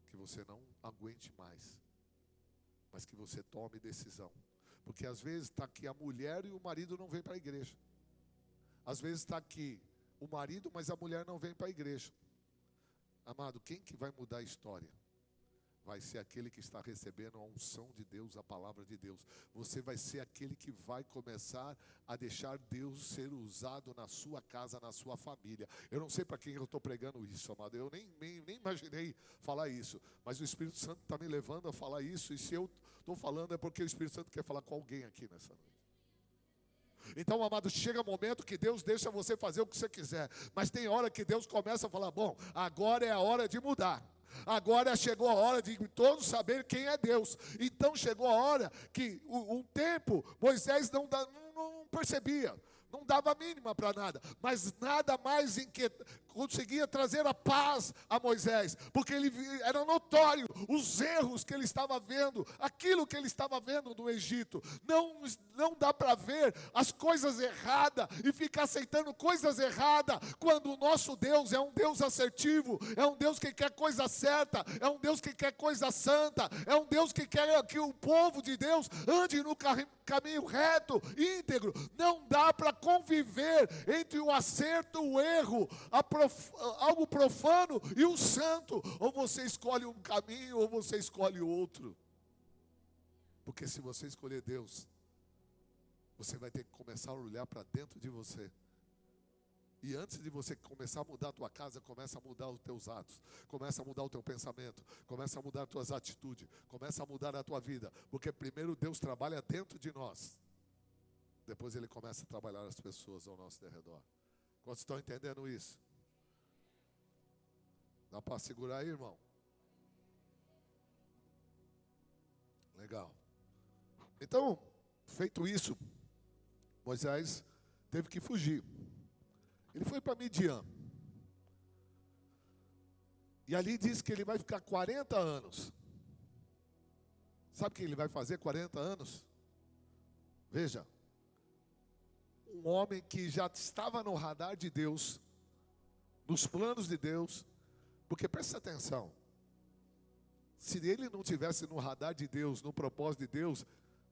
que você não aguente mais, mas que você tome decisão. Porque às vezes está aqui a mulher e o marido não vem para a igreja. Às vezes está aqui o marido, mas a mulher não vem para a igreja. Amado, quem que vai mudar a história? Vai ser aquele que está recebendo a unção de Deus, a palavra de Deus. Você vai ser aquele que vai começar a deixar Deus ser usado na sua casa, na sua família. Eu não sei para quem eu estou pregando isso, amado. Eu nem imaginei falar isso. Mas o Espírito Santo está me levando a falar isso. E se eu estou falando é porque o Espírito Santo quer falar com alguém aqui nessa noite. Então, amado, chega momento que Deus deixa você fazer o que você quiser. Mas tem hora que Deus começa a falar, bom, agora é a hora de mudar. Agora chegou a hora de todos saberem quem é Deus. Então chegou a hora que um tempo Moisés não percebia, não dava mínima para nada, mas nada mais conseguia trazer a paz a Moisés, porque ele era notório os erros que ele estava vendo, aquilo que ele estava vendo no Egito. Não dá para ver as coisas erradas e ficar aceitando coisas erradas, quando o nosso Deus é um Deus assertivo, é um Deus que quer coisa certa, é um Deus que quer coisa santa, é um Deus que quer que o povo de Deus ande no caminho reto, íntegro. Não dá para conviver entre o acerto e o erro, algo profano e o santo. Ou você escolhe um caminho ou você escolhe outro. Porque se você escolher Deus, você vai ter que começar a olhar para dentro de você. E antes de você começar a mudar a tua casa, começa a mudar os teus atos, começa a mudar o teu pensamento, começa a mudar as tuas atitudes, começa a mudar a tua vida. Porque primeiro Deus trabalha dentro de nós, depois Ele começa a trabalhar as pessoas ao nosso redor. Quantos estão entendendo isso? Dá para segurar aí, irmão? Legal. Então, feito isso, Moisés teve que fugir. Ele foi para Midian. E ali diz que ele vai ficar 40 anos. Sabe o que ele vai fazer 40 anos? Veja. Um homem que já estava no radar de Deus, nos planos de Deus. Porque presta atenção. Se ele não tivesse no radar de Deus, no propósito de Deus,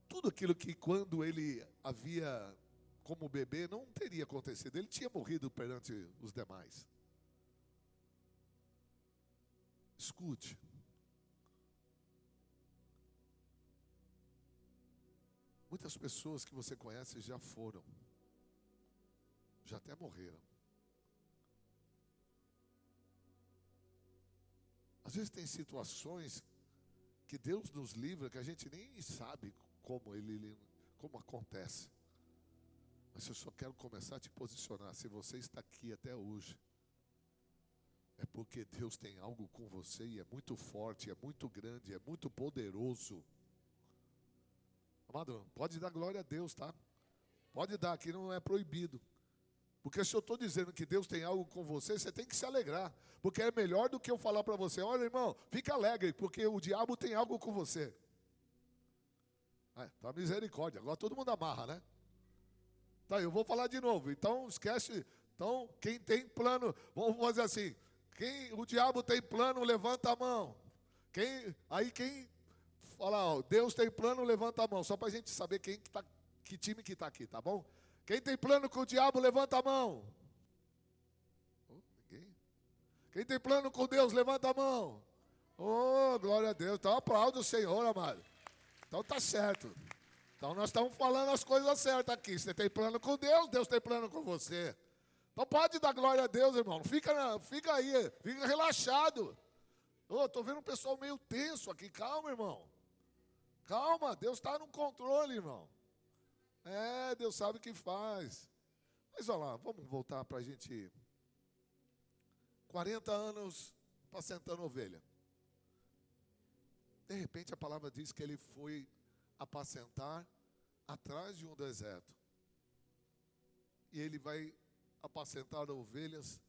tudo aquilo que quando ele havia como bebê não teria acontecido. Ele tinha morrido perante os demais. Escute. Muitas pessoas que você conhece já foram. Já até morreram. Às vezes tem situações que Deus nos livra que a gente nem sabe como acontece. Mas eu só quero começar a te posicionar. Se você está aqui até hoje, é porque Deus tem algo com você e é muito forte, é muito grande, é muito poderoso. Amado, pode dar glória a Deus, tá? Pode dar, aqui não é proibido. Porque se eu estou dizendo que Deus tem algo com você, você tem que se alegrar. Porque é melhor do que eu falar para você, olha irmão, fica alegre, porque o diabo tem algo com você. Tá misericórdia, agora todo mundo amarra, né? Tá, eu vou falar de novo. Então, esquece. Então, quem tem plano, vamos fazer assim. O diabo tem plano, levanta a mão. Quem fala, ó, Deus tem plano, levanta a mão. Só para a gente saber que time que está aqui, tá bom? Quem tem plano com o diabo, levanta a mão. Ninguém. Quem tem plano com Deus, levanta a mão. Oh, glória a Deus. Então aplaude o Senhor, amado. Então tá certo. Então nós estamos falando as coisas certas aqui. Você tem plano com Deus, Deus tem plano com você. Então pode dar glória a Deus, irmão. Fica aí, fica relaxado. Estou vendo um pessoal meio tenso aqui. Calma, irmão. Calma, Deus está no controle, irmão. Deus sabe o que faz. Mas olha lá, vamos voltar para a gente. 40 anos apacentando ovelha. De repente a palavra diz que ele foi apacentar atrás de um deserto. E ele vai apacentar ovelhas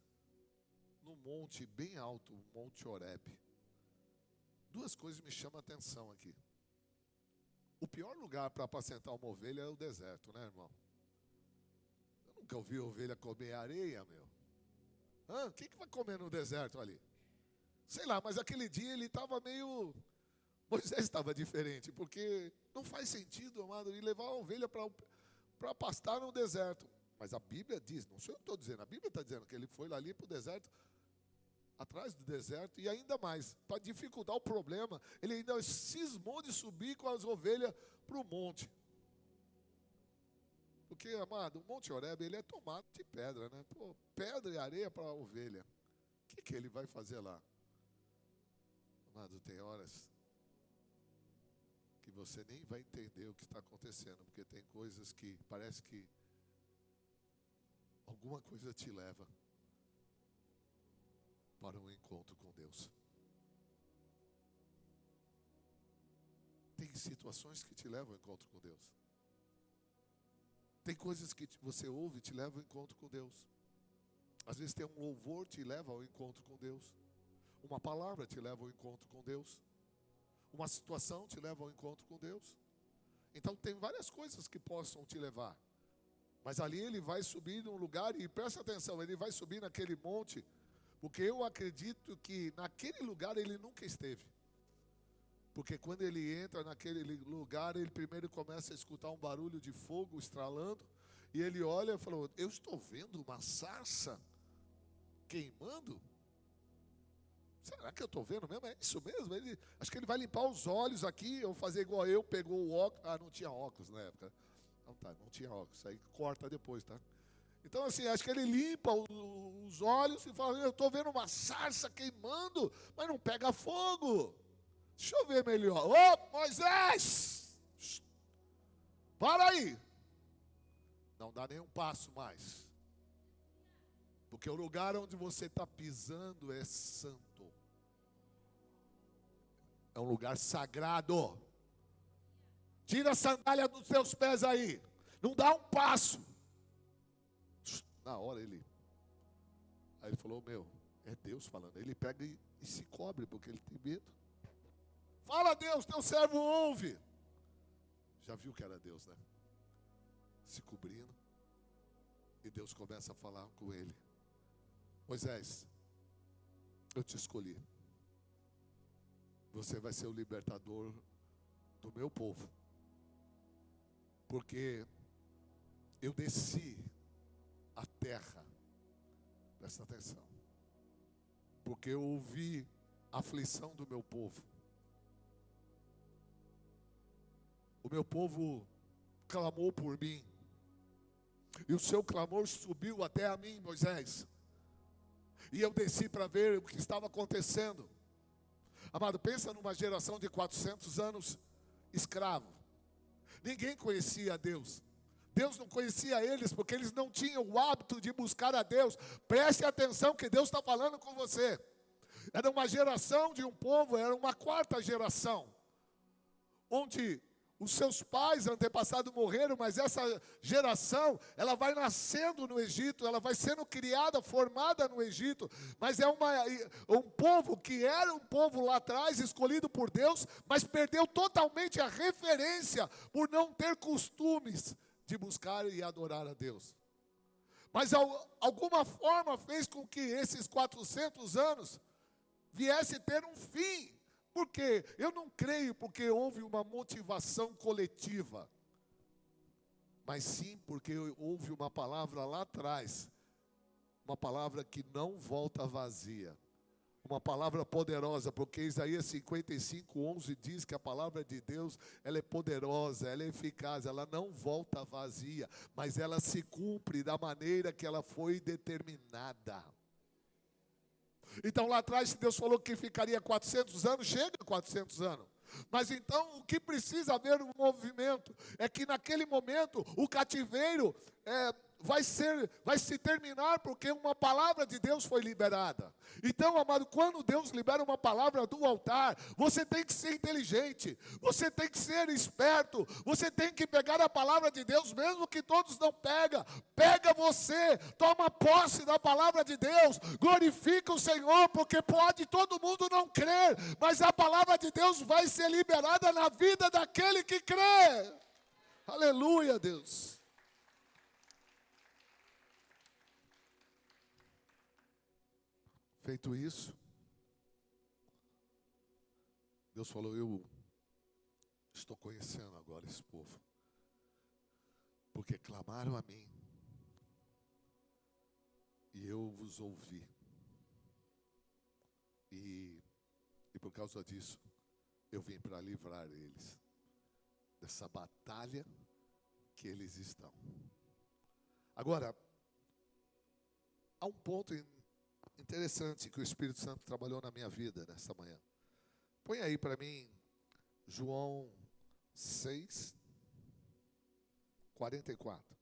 num monte bem alto, o Monte Horebe. Duas coisas me chamam a atenção aqui. O pior lugar para apacentar uma ovelha é o deserto, né, irmão? Eu nunca ouvi ovelha comer areia, meu. Quem que vai comer no deserto ali? Sei lá, mas aquele dia ele estava meio... Moisés estava diferente, porque não faz sentido, amado, ele levar a ovelha para pastar no deserto. Mas a Bíblia diz, não sou eu que estou dizendo, a Bíblia está dizendo que ele foi ali para o deserto, atrás do deserto, e ainda mais, para dificultar o problema, ele ainda cismou de subir com as ovelhas para o monte. Porque, amado, o Monte Horebe, ele é tomado de pedra, né? Pô, pedra e areia para a ovelha. O que ele vai fazer lá? Amado, tem horas que você nem vai entender o que está acontecendo, porque tem coisas que parece que alguma coisa te leva para um encontro com Deus. Tem situações que te levam ao encontro com Deus. Tem coisas que você ouve e te levam ao encontro com Deus. Às vezes tem um louvor que te leva ao encontro com Deus. Uma palavra te leva ao encontro com Deus. Uma situação te leva ao encontro com Deus. Então tem várias coisas que possam te levar. Mas ali ele vai subir num lugar, e presta atenção, ele vai subir naquele monte, porque eu acredito que naquele lugar ele nunca esteve. Porque quando ele entra naquele lugar, ele primeiro começa a escutar um barulho de fogo estralando, e ele olha e falou, eu estou vendo uma sarça queimando? Será que eu estou vendo mesmo? É isso mesmo? Acho que ele vai limpar os olhos aqui, ou fazer igual eu, pegou o óculos, não tinha óculos na época. Não tinha óculos, aí corta depois, tá? Então assim, acho que ele limpa os olhos e fala, eu estou vendo uma sarça queimando, mas não pega fogo. Deixa eu ver melhor. Ô, Moisés! Para aí! Não dá nenhum passo mais. Porque o lugar onde você está pisando é santo. É um lugar sagrado. Tira a sandália dos seus pés aí. Não dá um passo. Na hora aí ele falou, é Deus falando. Ele pega e se cobre, porque ele tem medo. Fala, Deus, teu servo ouve. Já viu que era Deus, né? Se cobrindo. E Deus começa a falar com ele. Moisés, eu te escolhi. Você vai ser o libertador do meu povo. Porque eu desci a terra. Presta atenção. Porque eu ouvi a aflição do meu povo. O meu povo clamou por mim. E o seu clamor subiu até a mim, Moisés. E eu desci para ver o que estava acontecendo. Amado, pensa numa geração de 400 anos escravo. Ninguém conhecia a Deus. Deus não conhecia eles porque eles não tinham o hábito de buscar a Deus. Preste atenção que Deus está falando com você. Era uma geração de um povo, era uma quarta geração, onde os seus pais antepassados morreram, mas essa geração, ela vai nascendo no Egito, ela vai sendo criada, formada no Egito, mas é um povo que era um povo lá atrás, escolhido por Deus, mas perdeu totalmente a referência por não ter costumes de buscar e adorar a Deus. Mas alguma forma fez com que esses 400 anos viesse ter um fim. Por quê? Eu não creio porque houve uma motivação coletiva, mas sim porque houve uma palavra lá atrás, uma palavra que não volta vazia, uma palavra poderosa, porque Isaías 55:11 diz que a palavra de Deus, ela é poderosa, ela é eficaz, ela não volta vazia, mas ela se cumpre da maneira que ela foi determinada. Então lá atrás Deus falou que ficaria 400 anos, chega 400 anos. Mas então o que precisa haver no movimento é que naquele momento o cativeiro vai se terminar porque uma palavra de Deus foi liberada. Então, amado, quando Deus libera uma palavra do altar, você tem que ser inteligente, você tem que ser esperto, você tem que pegar a palavra de Deus, mesmo que todos não pegam. Pega você, toma posse da palavra de Deus, glorifica o Senhor, porque pode todo mundo não crer, mas a palavra de Deus vai ser liberada na vida daquele que crê. Aleluia, Deus. Feito isso, Deus falou: eu estou conhecendo agora esse povo, porque clamaram a mim, e eu vos ouvi, e por causa disso, eu vim para livrar eles dessa batalha que eles estão. Agora, há um ponto interessante que o Espírito Santo trabalhou na minha vida nessa manhã. Põe aí para mim João 6, 44.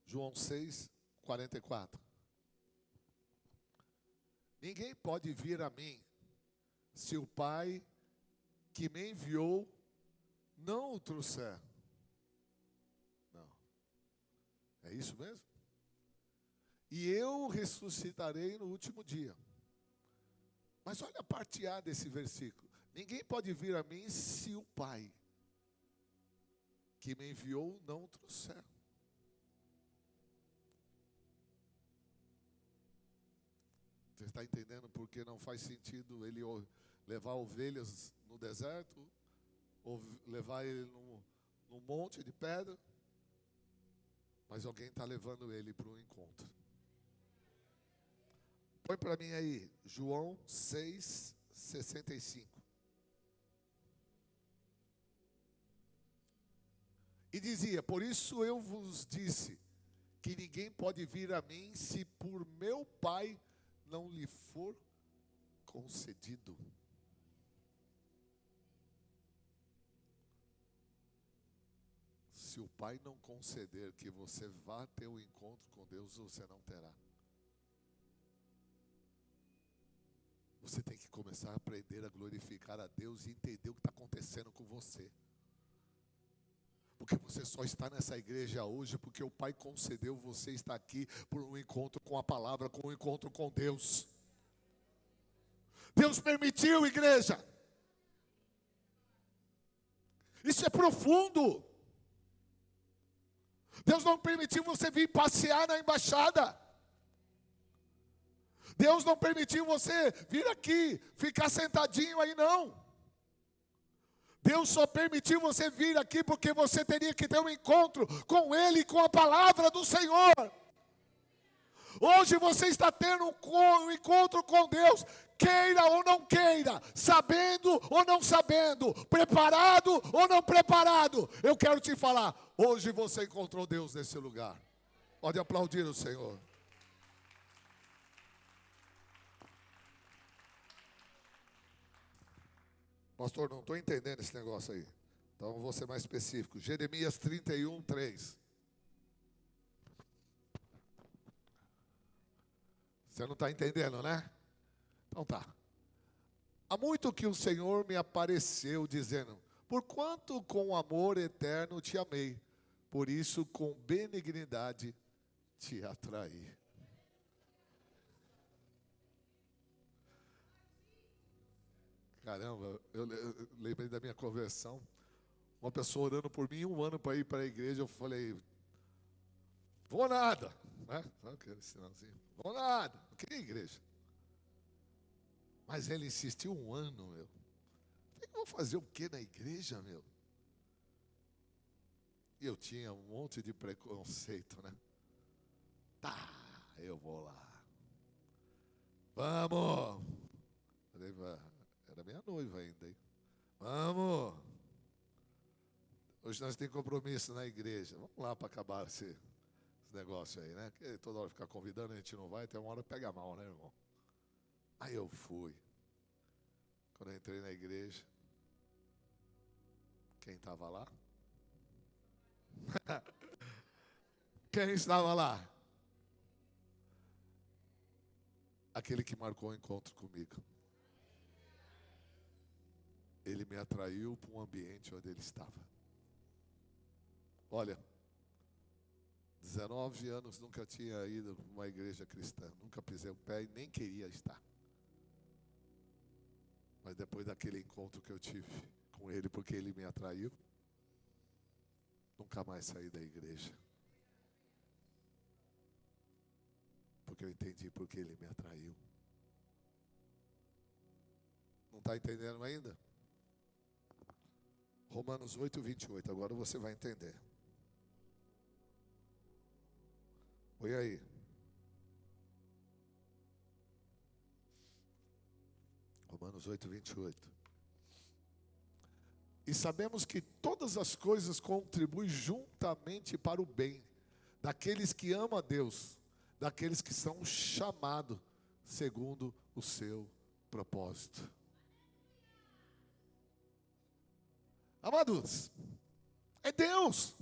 João 6, 44. Ninguém pode vir a mim se o Pai que me enviou não o trouxer. É isso mesmo? E eu ressuscitarei no último dia. Mas olha a parte A desse versículo. Ninguém pode vir a mim se o Pai que me enviou não o trouxer. Você está entendendo porque não faz sentido ele levar ovelhas no deserto, ou levar ele num monte de pedra? Mas alguém está levando ele para um encontro. Põe para mim aí, João 6, 65. E dizia: por isso eu vos disse, que ninguém pode vir a mim, se por meu Pai não lhe for concedido. Se o Pai não conceder que você vá ter um encontro com Deus, você não terá. Você tem que começar a aprender a glorificar a Deus e entender o que está acontecendo com você. Porque você só está nessa igreja hoje porque o Pai concedeu você estar aqui por um encontro com a palavra, com um encontro com Deus. Deus permitiu, igreja. Isso é profundo. Deus não permitiu você vir passear na embaixada. Deus não permitiu você vir aqui, ficar sentadinho aí, não. Deus só permitiu você vir aqui porque você teria que ter um encontro com Ele, com a palavra do Senhor. Hoje você está tendo um encontro com Deus, queira ou não queira, sabendo ou não sabendo, preparado ou não preparado. Eu quero te falar, hoje você encontrou Deus nesse lugar. Pode aplaudir o Senhor. Pastor, não estou entendendo esse negócio aí. Então vou ser mais específico. Jeremias 31, 3. Você não está entendendo, né? Então tá. Há muito que o Senhor me apareceu dizendo: porquanto com amor eterno te amei, por isso com benignidade te atraí. Caramba, eu lembrei da minha conversão. Uma pessoa orando por mim 1 ano para ir para a igreja. Eu falei, vou nada. Né? Sabe aquele sinalzinho? Vou nada. Não queria igreja. Mas ele insistiu 1 ano, meu. Falei, vou fazer o quê na igreja, meu? E eu tinha um monte de preconceito, né? Tá, eu vou lá. Vamos. Falei, era minha noiva ainda, hein? Vamos. Hoje nós temos compromisso na igreja. Vamos lá para acabar esse negócio aí, né? Porque toda hora ficar convidando, a gente não vai, até uma hora pega mal, né, irmão? Aí eu fui. Quando eu entrei na igreja, quem estava lá? Quem estava lá? Aquele que marcou o encontro comigo. Ele me atraiu para um ambiente onde ele estava. Olha, 19 anos nunca tinha ido para uma igreja cristã, nunca pisei o pé e nem queria estar. Mas depois daquele encontro que eu tive com ele, porque ele me atraiu, nunca mais saí da igreja. Porque eu entendi porque ele me atraiu. Não está entendendo ainda? Romanos 8, 28, agora você vai entender. Oi aí. Romanos 8, 28. E sabemos que todas as coisas contribuem juntamente para o bem daqueles que amam a Deus, daqueles que são chamados segundo o seu propósito. Amados, é Deus.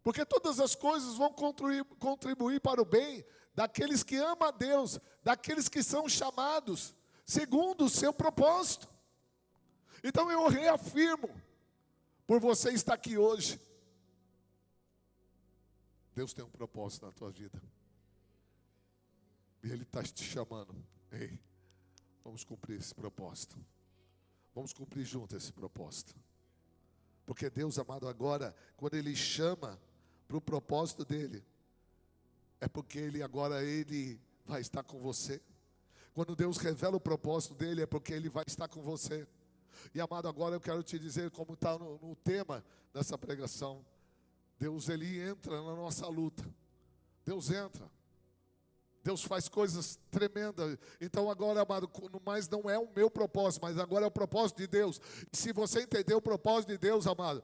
Porque todas as coisas vão contribuir para o bem daqueles que amam a Deus, daqueles que são chamados segundo o seu propósito. Então eu reafirmo, por você estar aqui hoje, Deus tem um propósito na tua vida. E Ele está te chamando. Ei, vamos cumprir esse propósito. Vamos cumprir junto esse propósito. Porque Deus, amado, agora, quando Ele chama para o propósito dEle, é porque Ele vai estar com você. Quando Deus revela o propósito dEle, é porque Ele vai estar com você. E, amado, agora eu quero te dizer, como está no tema dessa pregação, Deus, Ele entra na nossa luta. Deus entra. Deus faz coisas tremendas. Então agora, amado, mas não é o meu propósito, mas agora é o propósito de Deus. E se você entender o propósito de Deus, amado,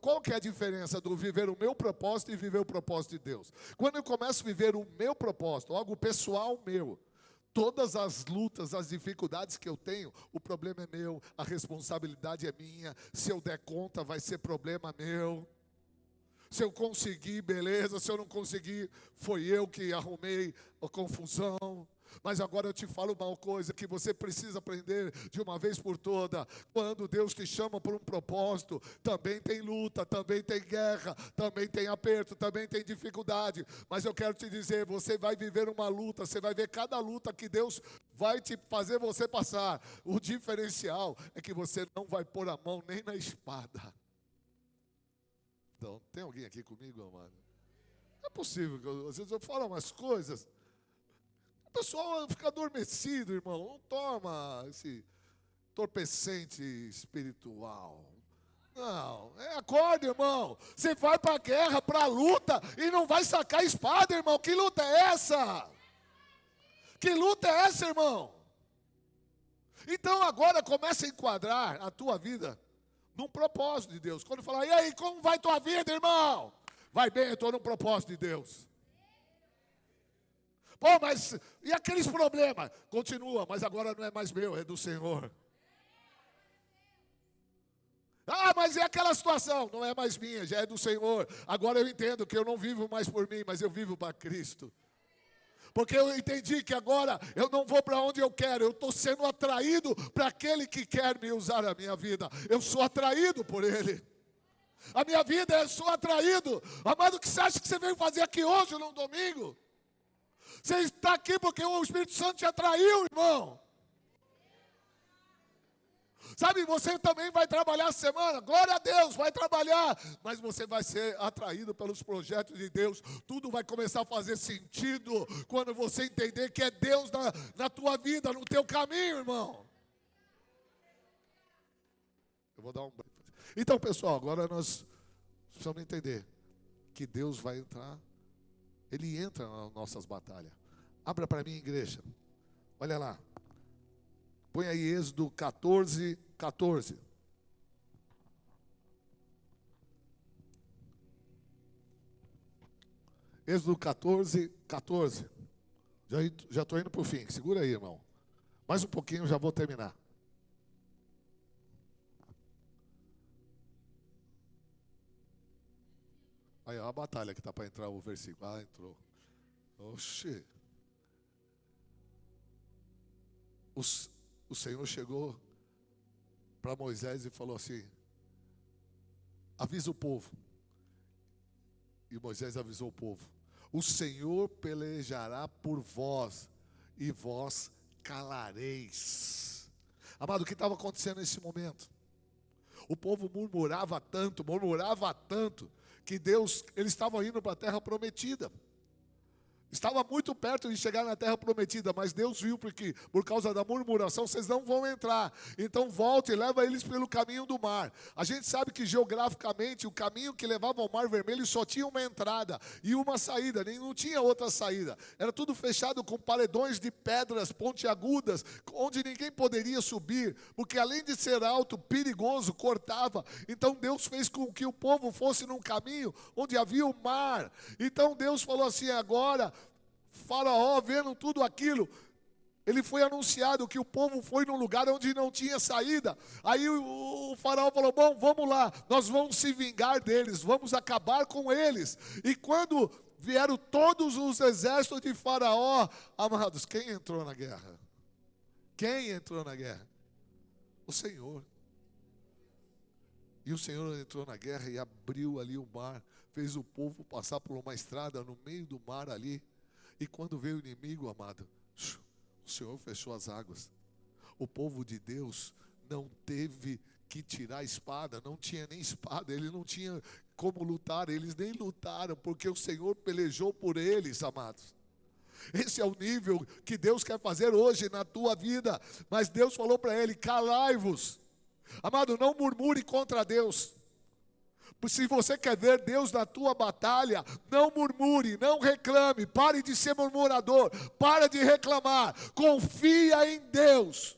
qual que é a diferença do viver o meu propósito e viver o propósito de Deus? Quando eu começo a viver o meu propósito, algo pessoal meu, todas as lutas, as dificuldades que eu tenho, o problema é meu, a responsabilidade é minha. Se eu der conta, vai ser problema meu. Se eu conseguir, beleza. Se eu não conseguir, foi eu que arrumei a confusão. Mas agora eu te falo uma coisa que você precisa aprender de uma vez por toda. Quando Deus te chama por um propósito, também tem luta, também tem guerra, também tem aperto, também tem dificuldade. Mas eu quero te dizer, você vai viver uma luta, você vai ver cada luta que Deus vai te fazer você passar. O diferencial é que você não vai pôr a mão nem na espada. Então, tem alguém aqui comigo, amado? Não é possível que às vezes eu falo umas coisas, o pessoal fica adormecido, irmão. Não toma esse entorpecente espiritual. Não, acorda, irmão. Você vai para a guerra, para a luta, e não vai sacar a espada, irmão. Que luta é essa? Que luta é essa, irmão? Então agora começa a enquadrar a tua vida num propósito de Deus. Quando falar, e aí, como vai tua vida, irmão? Vai bem, eu estou num propósito de Deus. Pô, mas e aqueles problemas? Continua, mas agora não é mais meu, é do Senhor. Ah, mas e aquela situação? Não é mais minha, já é do Senhor. Agora eu entendo que eu não vivo mais por mim, mas eu vivo para Cristo. Porque eu entendi que agora eu não vou para onde eu quero, eu estou sendo atraído para aquele que quer me usar a minha vida. Eu sou atraído por Ele. A minha vida, eu sou atraído. Amado, o que você acha que você veio fazer aqui hoje, num domingo? Você está aqui porque o Espírito Santo te atraiu, irmão. Sabe, você também vai trabalhar a semana, glória a Deus, vai trabalhar, mas você vai ser atraído pelos projetos de Deus. Tudo vai começar a fazer sentido quando você entender que é Deus na tua vida, no teu caminho, irmão. Eu vou dar um... Então, pessoal, agora nós precisamos entender que Deus vai entrar, Ele entra nas nossas batalhas. Abra para mim, igreja. Olha lá. Põe aí Êxodo 14, 14. Êxodo 14, 14. Já estou indo para o fim. Segura aí, irmão. Mais um pouquinho, já vou terminar. Aí, ó, a batalha que está para entrar o versículo. Ah, entrou. Oxê. O Senhor chegou para Moisés e falou assim: avisa o povo. E Moisés avisou o povo: o Senhor pelejará por vós, e vós calareis. Amado, o que estava acontecendo nesse momento? O povo murmurava tanto, que eles estavam indo para a terra prometida. Estava muito perto de chegar na terra prometida, mas Deus viu porque por causa da murmuração vocês não vão entrar. Então volte e leva eles pelo caminho do mar. A gente sabe que geograficamente o caminho que levava ao Mar Vermelho só tinha uma entrada e uma saída, nem não tinha outra saída. Era tudo fechado com paredões de pedras pontiagudas, onde ninguém poderia subir, porque além de ser alto, perigoso, cortava. Então Deus fez com que o povo fosse num caminho onde havia o mar. Então Deus falou assim: agora Faraó, vendo tudo aquilo, ele foi anunciado que o povo foi num lugar onde não tinha saída. Aí o Faraó falou: bom, vamos lá, nós vamos se vingar deles, vamos acabar com eles. E quando vieram todos os exércitos de Faraó, amados, quem entrou na guerra? Quem entrou na guerra? O Senhor. E o Senhor entrou na guerra e abriu ali o mar, fez o povo passar por uma estrada no meio do mar ali. E quando veio o inimigo, amado, o Senhor fechou as águas. O povo de Deus não teve que tirar a espada, não tinha nem espada, ele não tinha como lutar, eles nem lutaram, porque o Senhor pelejou por eles, amados. Esse é o nível que Deus quer fazer hoje na tua vida. Mas Deus falou para ele: calai-vos. Amado, não murmure contra Deus. Se você quer ver Deus na tua batalha, não murmure, não reclame, pare de ser murmurador, para de reclamar, confia em Deus,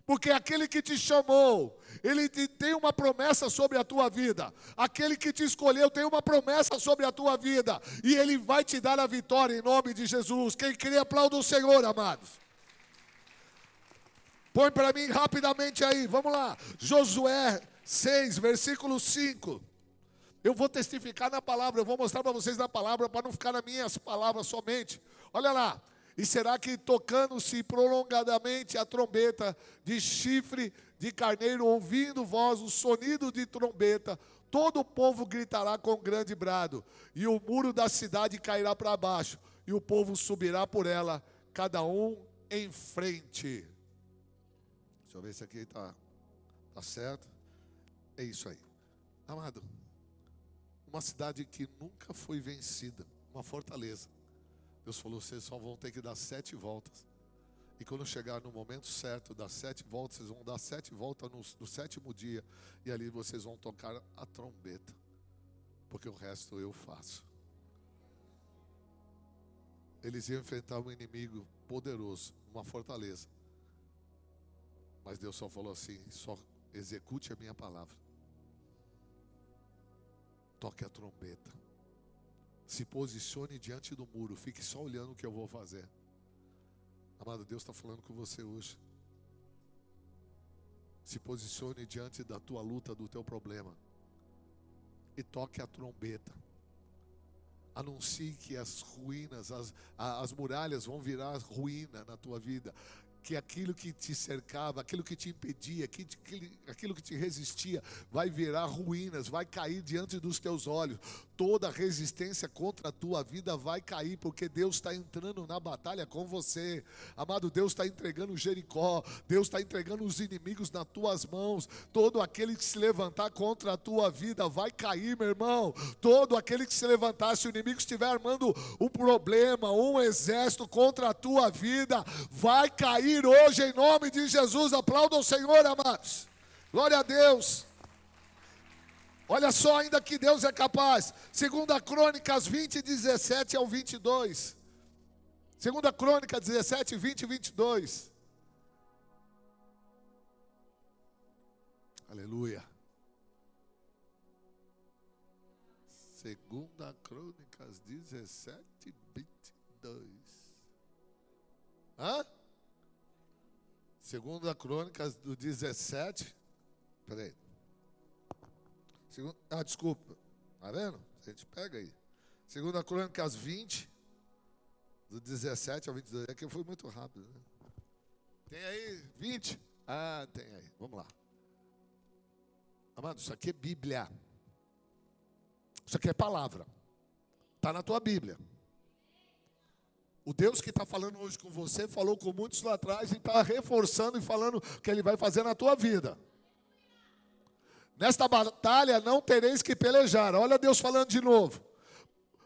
porque aquele que te chamou, ele tem uma promessa sobre a tua vida, aquele que te escolheu tem uma promessa sobre a tua vida, e ele vai te dar a vitória em nome de Jesus. Quem crê, aplauda o Senhor, amados. Põe para mim rapidamente aí, vamos lá, Josué 6, versículo 5. Eu vou testificar na palavra, eu vou mostrar para vocês na palavra, para não ficar nas minhas palavras somente. Olha lá. E será que tocando-se prolongadamente a trombeta de chifre de carneiro, ouvindo voz, o sonido de trombeta, todo o povo gritará com grande brado, e o muro da cidade cairá para baixo, e o povo subirá por ela, cada um em frente. Deixa eu ver se aqui está certo. É isso aí. Amado, uma cidade que nunca foi vencida, uma fortaleza. Deus falou: vocês só vão ter que dar 7 voltas. E quando chegar no momento certo, das 7 voltas, vocês vão dar 7 voltas no 7º dia. E ali vocês vão tocar a trombeta. Porque o resto eu faço. Eles iam enfrentar um inimigo poderoso, uma fortaleza. Mas Deus só falou assim: só execute a minha palavra. Toque a trombeta. Se posicione diante do muro. Fique só olhando o que eu vou fazer. Amado, Deus está falando com você hoje. Se posicione diante da tua luta, do teu problema. E toque a trombeta. Anuncie que as ruínas, as muralhas vão virar ruína na tua vida. Que aquilo que te cercava, aquilo que te impedia, aquilo que te resistia, vai virar ruínas, vai cair diante dos teus olhos. toda resistência contra a tua vida vai cair, porque Deus está entrando na batalha com você. Amado, Deus está entregando Jericó, Deus está entregando os inimigos nas tuas mãos. Todo aquele que se levantar contra a tua vida vai cair, meu irmão. Todo aquele que se levantar, se o inimigo estiver armando um problema, um exército contra a tua vida, vai cair hoje em nome de Jesus. Aplauda o Senhor, amados. Glória a Deus. Olha só ainda que Deus é capaz. 2 Crônicas 20, 17 ao 22. 2 Crônicas 17, 20 e 22. Aleluia. 2 Crônicas 17, 22. Hã? 2 Crônicas do 17. Peraí. Desculpa. Está vendo? A gente pega aí. 2 Crônicas 20, do 17 ao 22. É que eu fui muito rápido, né? Tem aí 20? Ah, tem aí. Vamos lá. Amado, isso aqui é Bíblia. Isso aqui é palavra. Está na tua Bíblia. O Deus que está falando hoje com você, falou com muitos lá atrás e está reforçando e falando o que Ele vai fazer na tua vida. Nesta batalha não tereis que pelejar. Olha Deus falando de novo.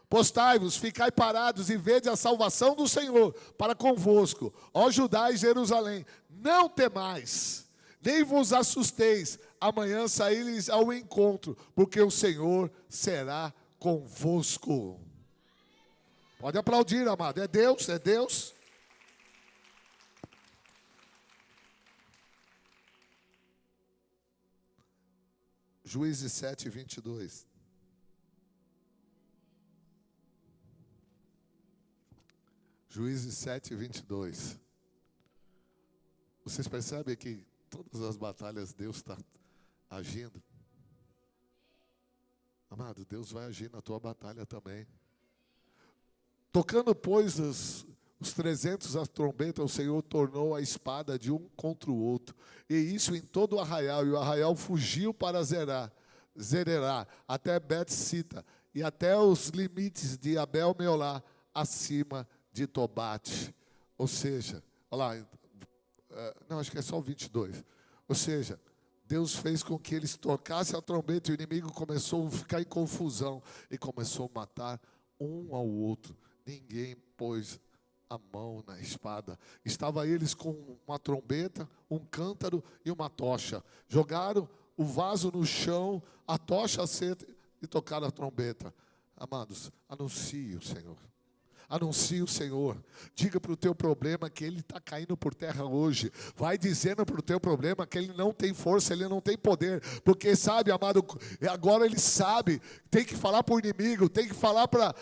Postai-vos, ficai parados e vede a salvação do Senhor para convosco. Ó Judá e Jerusalém, não temais, nem vos assusteis. Amanhã saíres ao encontro, porque o Senhor será convosco. Pode aplaudir, amado. É Deus, é Deus. Juízes 7, 22. Juízes 7, 22. Vocês percebem que todas as batalhas Deus está agindo? Amado, Deus vai agir na tua batalha também. Tocando, pois, os 300 a trombeta, o Senhor tornou a espada de um contra o outro. E isso em todo o arraial. E o arraial fugiu para Zererá, até Bet-sita, e até os limites de Abel-meolá, acima de Tobate. Ou seja, olha lá, não, acho que é só o 22. Ou seja, Deus fez com que eles tocassem a trombeta e o inimigo começou a ficar em confusão e começou a matar um ao outro. Ninguém pôs a mão na espada. Estava eles com uma trombeta, um cântaro e uma tocha. Jogaram o vaso no chão, a tocha acesa e tocaram a trombeta. Amados, anuncie o Senhor. Anuncie o Senhor. Diga para o teu problema que ele está caindo por terra hoje. Vai dizendo para o teu problema que ele não tem força, ele não tem poder. Porque sabe, amado, agora ele sabe. Tem que falar para o inimigo, tem que falar para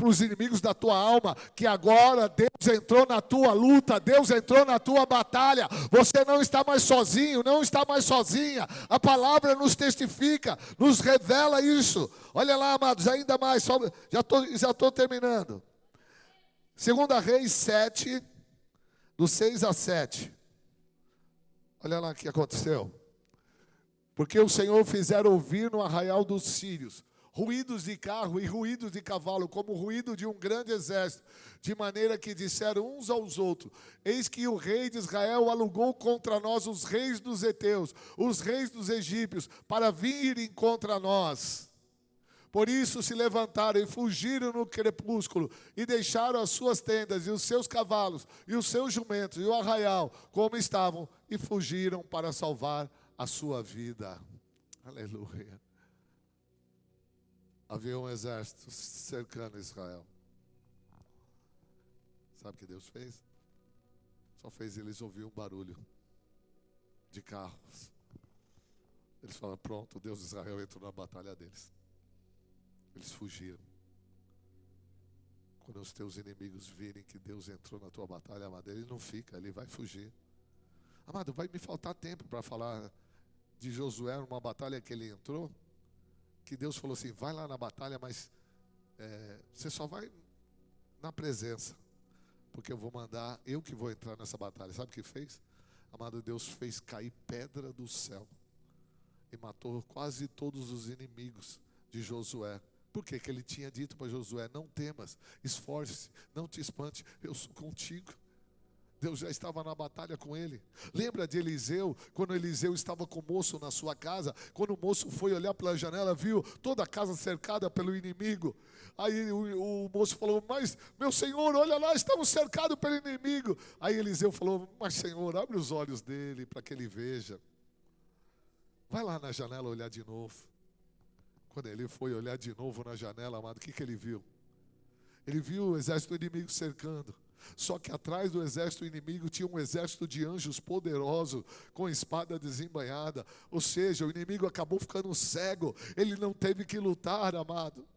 os inimigos da tua alma, que agora Deus entrou na tua luta, Deus entrou na tua batalha. Você não está mais sozinho, não está mais sozinha. A palavra nos testifica, nos revela isso. Olha lá, amados, ainda mais, já estou terminando. 2 Reis 7, do 6 a 7. Olha lá o que aconteceu. Porque o Senhor fizera ouvir no arraial dos sírios ruídos de carro e ruídos de cavalo, como o ruído de um grande exército, de maneira que disseram uns aos outros: eis que o rei de Israel alugou contra nós os reis dos heteus, os reis dos egípcios, para virem contra nós. Por isso se levantaram e fugiram no crepúsculo, e deixaram as suas tendas, e os seus cavalos, e os seus jumentos, e o arraial, como estavam, e fugiram para salvar a sua vida. Aleluia. Havia um exército cercando Israel. Sabe o que Deus fez? Só fez eles ouvir um barulho de carros. Eles falaram: pronto, o Deus de Israel entrou na batalha deles. Eles fugiram. Quando os teus inimigos virem que Deus entrou na tua batalha, amado, ele não fica, ele vai fugir. Amado, vai me faltar tempo para falar de Josué, numa batalha que ele entrou, que Deus falou assim: vai lá na batalha, mas você só vai na presença, porque eu vou mandar, eu que vou entrar nessa batalha. Sabe o que fez? Amado, Deus fez cair pedra do céu e matou quase todos os inimigos de Josué Por quê? Que ele tinha dito para Josué: não temas, esforce-se, não te espante, eu sou contigo. Deus já estava na batalha com ele. Lembra de Eliseu, quando Eliseu estava com o moço na sua casa, quando o moço foi olhar pela janela, viu toda a casa cercada pelo inimigo. Aí o moço falou: mas meu senhor, olha lá, estamos cercados pelo inimigo. Aí Eliseu falou: mas Senhor, abre os olhos dele para que ele veja. Vai lá na janela olhar de novo. Quando ele foi olhar de novo na janela, amado, o que ele viu? Ele viu o exército inimigo cercando. Só que atrás do exército inimigo tinha um exército de anjos poderosos, com espada desembainhada. Ou seja, o inimigo acabou ficando cego. Ele não teve que lutar, amado.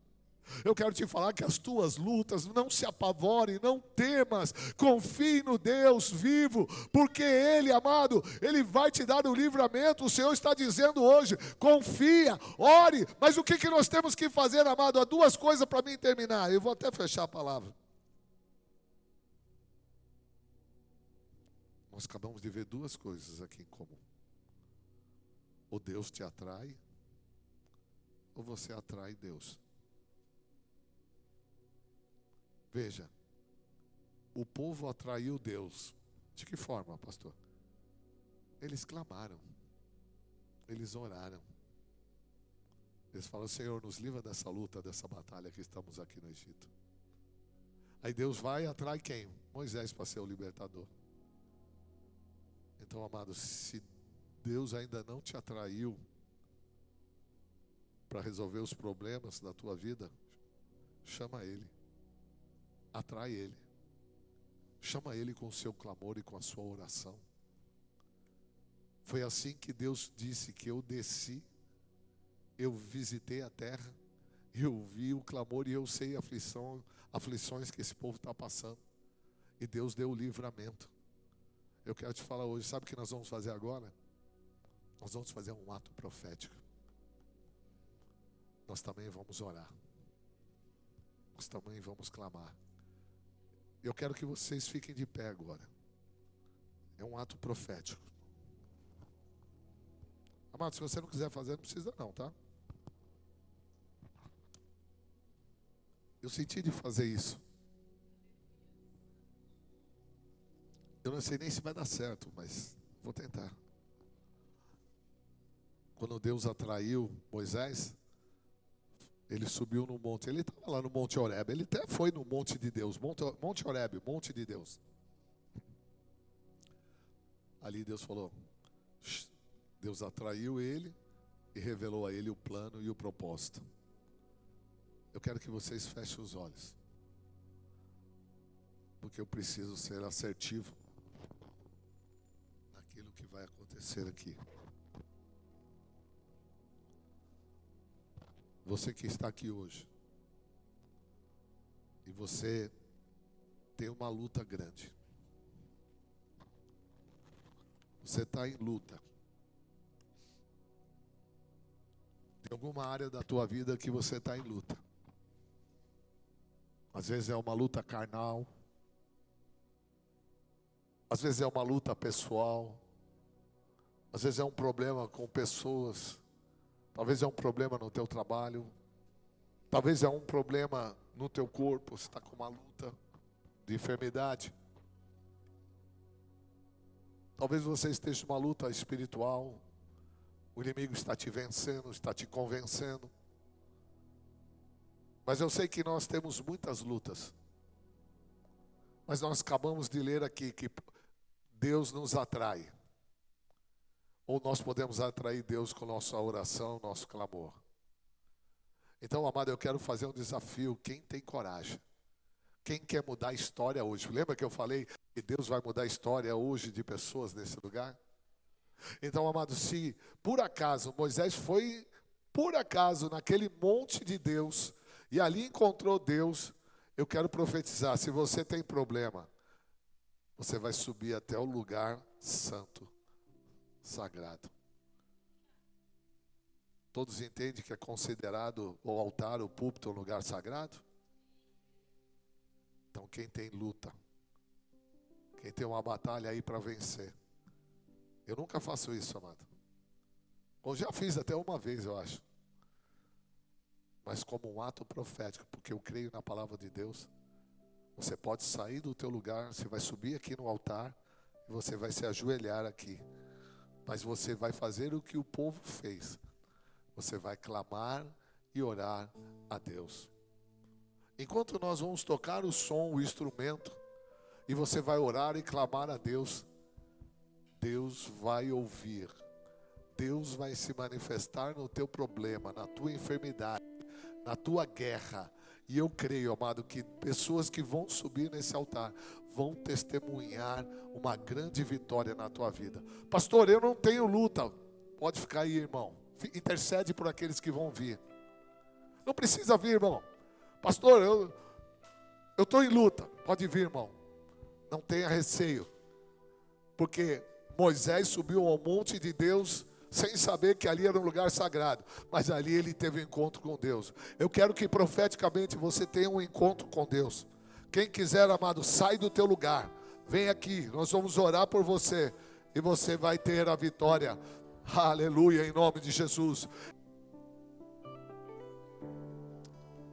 Eu quero te falar que as tuas lutas, não se apavorem, não temas. Confie no Deus vivo, porque Ele, amado, Ele vai te dar o livramento. O Senhor está dizendo hoje: confia, ore. Mas o que nós temos que fazer, amado? Há duas coisas para mim terminar. Eu vou até fechar a palavra. Nós acabamos de ver duas coisas aqui em comum. Ou Deus te atrai, ou você atrai Deus. Veja, o povo atraiu Deus. De que forma, pastor? Eles clamaram, eles oraram. Eles falaram: Senhor, nos livra dessa luta, dessa batalha que estamos aqui no Egito. Aí Deus vai e atrai quem? Moisés, para ser o libertador. Então, amado, se Deus ainda não te atraiu para resolver os problemas da tua vida, chama Ele, atrai Ele, chama Ele com o seu clamor e com a sua oração. Foi assim que Deus disse que eu desci, eu visitei a terra, eu vi o clamor e eu sei aflições que esse povo está passando, e Deus deu o livramento. Eu quero te falar hoje, sabe o que nós vamos fazer agora? Nós vamos fazer um ato profético. Nós também vamos orar. Nós também vamos clamar. Eu quero que vocês fiquem de pé agora. É um ato profético. Amado, se você não quiser fazer, não precisa não, tá? Eu senti de fazer isso. Eu não sei nem se vai dar certo, mas vou tentar. Quando Deus atraiu Moisés, ele subiu no monte. Ele estava lá no Monte Horebe. Ele até foi no monte de Deus. Monte Horebe, monte de Deus. Ali Deus falou. Deus atraiu ele e revelou a ele o plano e o propósito. Eu quero que vocês fechem os olhos, porque eu preciso ser assertivo naquilo que vai acontecer aqui. Você que está aqui hoje, e você tem uma luta grande. Você está em luta. Tem alguma área da tua vida que você está em luta. Às vezes é uma luta carnal. Às vezes é uma luta pessoal. Às vezes é um problema com pessoas. Talvez é um problema no teu trabalho. Talvez é um problema no teu corpo. Você está com uma luta de enfermidade. Talvez você esteja em uma luta espiritual. O inimigo está te vencendo, está te convencendo. Mas eu sei que nós temos muitas lutas. Mas nós acabamos de ler aqui que Deus nos atrai. Ou nós podemos atrair Deus com nossa oração, nosso clamor. Então, amado, eu quero fazer um desafio. Quem tem coragem? Quem quer mudar a história hoje? Lembra que eu falei que Deus vai mudar a história hoje de pessoas nesse lugar? Então, amado, se por acaso Moisés foi, por acaso, naquele monte de Deus, e ali encontrou Deus, eu quero profetizar, se você tem problema, você vai subir até o lugar santo, sagrado. Todos entendem que é considerado o altar, o púlpito, um lugar sagrado? Então quem tem luta, quem tem uma batalha aí para vencer. Eu nunca faço isso, amado. Ou já fiz até uma vez, eu acho. mas como um ato profético, porque eu creio na palavra de Deus. Você pode sair do teu lugar, você vai subir aqui no altar, e você vai se ajoelhar aqui. Mas você vai fazer o que o povo fez. Você vai clamar e orar a Deus. Enquanto nós vamos tocar o som, o instrumento, e você vai orar e clamar a Deus, Deus vai ouvir. Deus vai se manifestar no teu problema, na tua enfermidade, na tua guerra. E eu creio, amado, que pessoas que vão subir nesse altar vão testemunhar uma grande vitória na tua vida. Pastor, eu não tenho luta. Pode ficar aí, irmão. Intercede por aqueles que vão vir. Não precisa vir, irmão. Pastor, eu estou em luta. Pode vir, irmão. Não tenha receio. Porque Moisés subiu ao monte de Deus sem saber que ali era um lugar sagrado. Mas ali ele teve um encontro com Deus. Eu quero que profeticamente você tenha um encontro com Deus. Quem quiser, amado, sai do teu lugar. Vem aqui, nós vamos orar por você. E você vai ter a vitória. Aleluia, em nome de Jesus.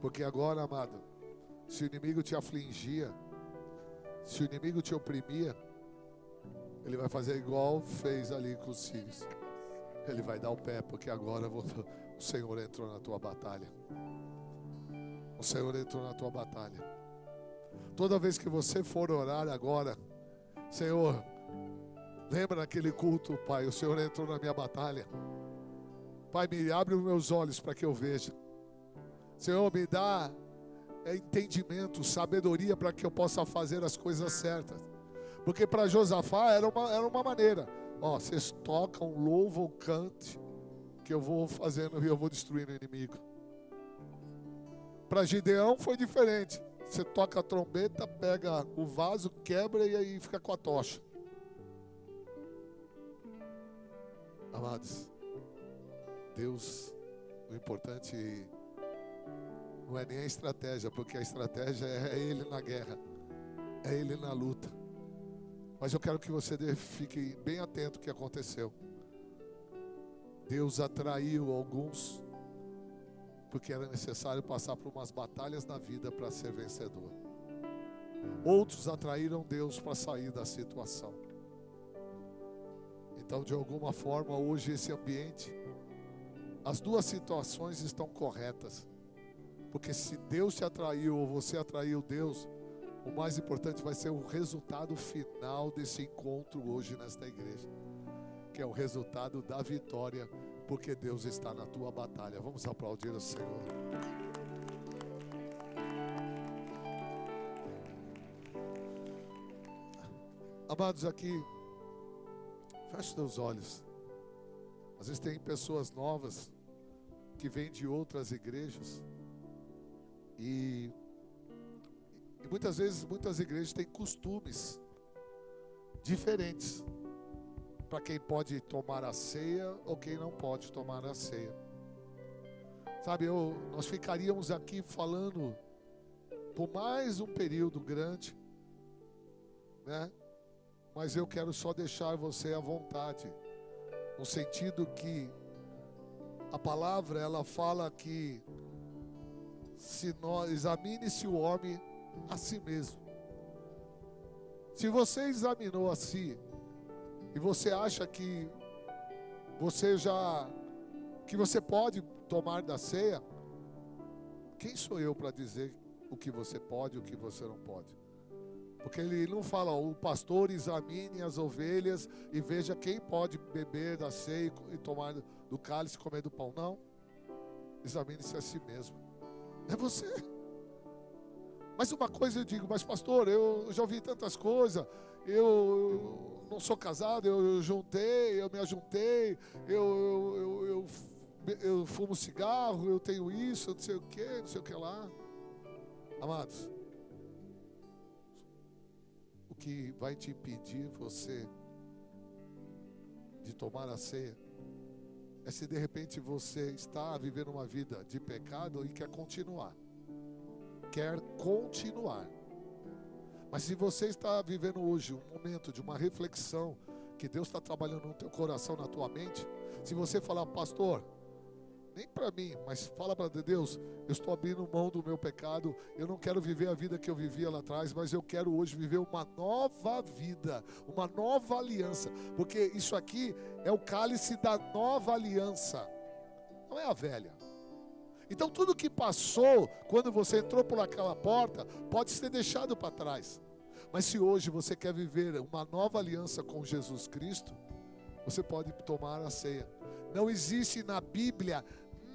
Porque agora, amado, se o inimigo te afligia, se o inimigo te oprimia, ele vai fazer igual fez ali com os filhos. Ele vai dar o pé, porque agora o Senhor entrou na tua batalha. O Senhor entrou na tua batalha. Toda vez que você for orar agora, Senhor, lembra naquele culto, Pai, o Senhor entrou na minha batalha. Pai, me abre os meus olhos para que eu veja. Senhor, me dá entendimento, sabedoria para que eu possa fazer as coisas certas. Porque para Josafá era uma maneira. Ó, vocês tocam, louvam, cante, que eu vou fazendo e eu vou destruindo o inimigo. Para Gideão foi diferente. Você toca a trombeta, pega o vaso, quebra e aí fica com a tocha. Amados, Deus, o importante não é nem a estratégia, porque a estratégia é Ele na guerra, é Ele na luta. Mas eu quero que você fique bem atento ao que aconteceu. Deus atraiu alguns, porque era necessário passar por umas batalhas na vida para ser vencedor. Outros atraíram Deus para sair da situação. Então, de alguma forma, hoje esse ambiente, as duas situações estão corretas. Porque se Deus te atraiu ou você atraiu Deus, o mais importante vai ser o resultado final desse encontro hoje nesta igreja, que é o resultado da vitória, porque Deus está na tua batalha. Vamos aplaudir o Senhor. Amados, aqui, feche teus olhos. Às vezes tem pessoas novas que vêm de outras igrejas e muitas vezes, muitas igrejas têm costumes diferentes para quem pode tomar a ceia ou quem não pode tomar a ceia. Sabe, nós ficaríamos aqui falando por mais um período grande, né? Mas eu quero só deixar você à vontade, no sentido que a palavra, ela fala que examine-se o homem a si mesmo. Se você examinou a si e você acha que você pode tomar da ceia, quem sou eu para dizer o que você pode e o que você não pode? Porque ele não fala, o pastor examine as ovelhas e veja quem pode beber da ceia e tomar do cálice e comer do pão. Não, examine-se a si mesmo. É você. Mas uma coisa eu digo, mas pastor, eu já ouvi tantas coisas, eu não sou casado, eu me ajuntei, eu fumo cigarro, eu tenho isso, eu não sei o que lá. Amados, o que vai te impedir você de tomar a ceia é se de repente você está vivendo uma vida de pecado e quer continuar. Mas se você está vivendo hoje um momento de uma reflexão, que Deus está trabalhando no teu coração, na tua mente, se você falar, pastor, nem para mim, mas fala para Deus, eu estou abrindo mão do meu pecado, eu não quero viver a vida que eu vivia lá atrás, mas eu quero hoje viver uma nova vida, uma nova aliança, porque isso aqui é o cálice da nova aliança, não é a velha. Então tudo que passou, quando você entrou por aquela porta, pode ser deixado para trás. Mas se hoje você quer viver uma nova aliança com Jesus Cristo, você pode tomar a ceia. Não existe na Bíblia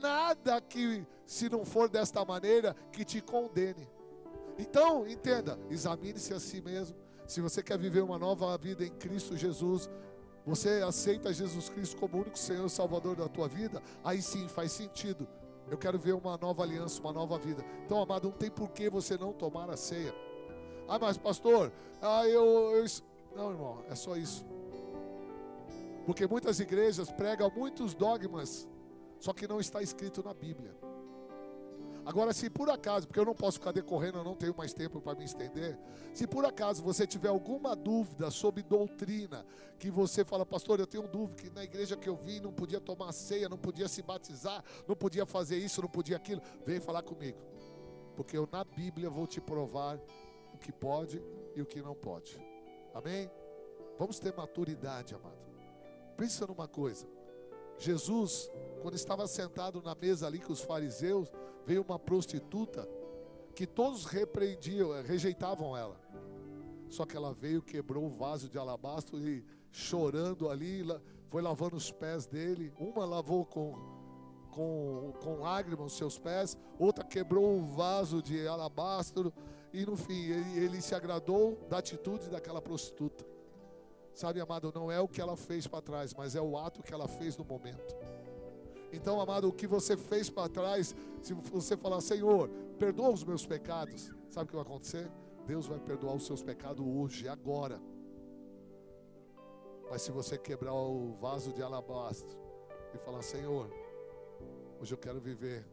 nada que, se não for desta maneira, que te condene. Então, entenda, examine-se a si mesmo. Se você quer viver uma nova vida em Cristo Jesus, você aceita Jesus Cristo como único Senhor e Salvador da tua vida, aí sim faz sentido. Eu quero ver uma nova aliança, uma nova vida. Então, amado, não tem por que você não tomar a ceia. Ah, mas pastor, não, irmão, é só isso. Porque muitas igrejas pregam muitos dogmas, só que não está escrito na Bíblia. Agora, se por acaso, porque eu não posso ficar decorrendo, eu não tenho mais tempo para me estender. Se por acaso você tiver alguma dúvida sobre doutrina, que você fala, pastor, eu tenho dúvida que na igreja que eu vim não podia tomar ceia, não podia se batizar, não podia fazer isso, não podia aquilo, vem falar comigo. Porque eu na Bíblia vou te provar o que pode e o que não pode. Amém? Vamos ter maturidade, amado. Pensa numa coisa. Jesus, quando estava sentado na mesa ali com os fariseus, veio uma prostituta que todos rejeitavam ela. Só que ela veio, quebrou o vaso de alabastro e chorando ali, foi lavando os pés dele. Uma lavou com lágrimas os seus pés, outra quebrou o vaso de alabastro e no fim ele se agradou da atitude daquela prostituta. Sabe, amado, não é o que ela fez para trás, mas é o ato que ela fez no momento. Então, amado, o que você fez para trás, se você falar, Senhor, perdoa os meus pecados, sabe o que vai acontecer? Deus vai perdoar os seus pecados hoje, agora. Mas se você quebrar o vaso de alabastro e falar, Senhor, hoje eu quero viver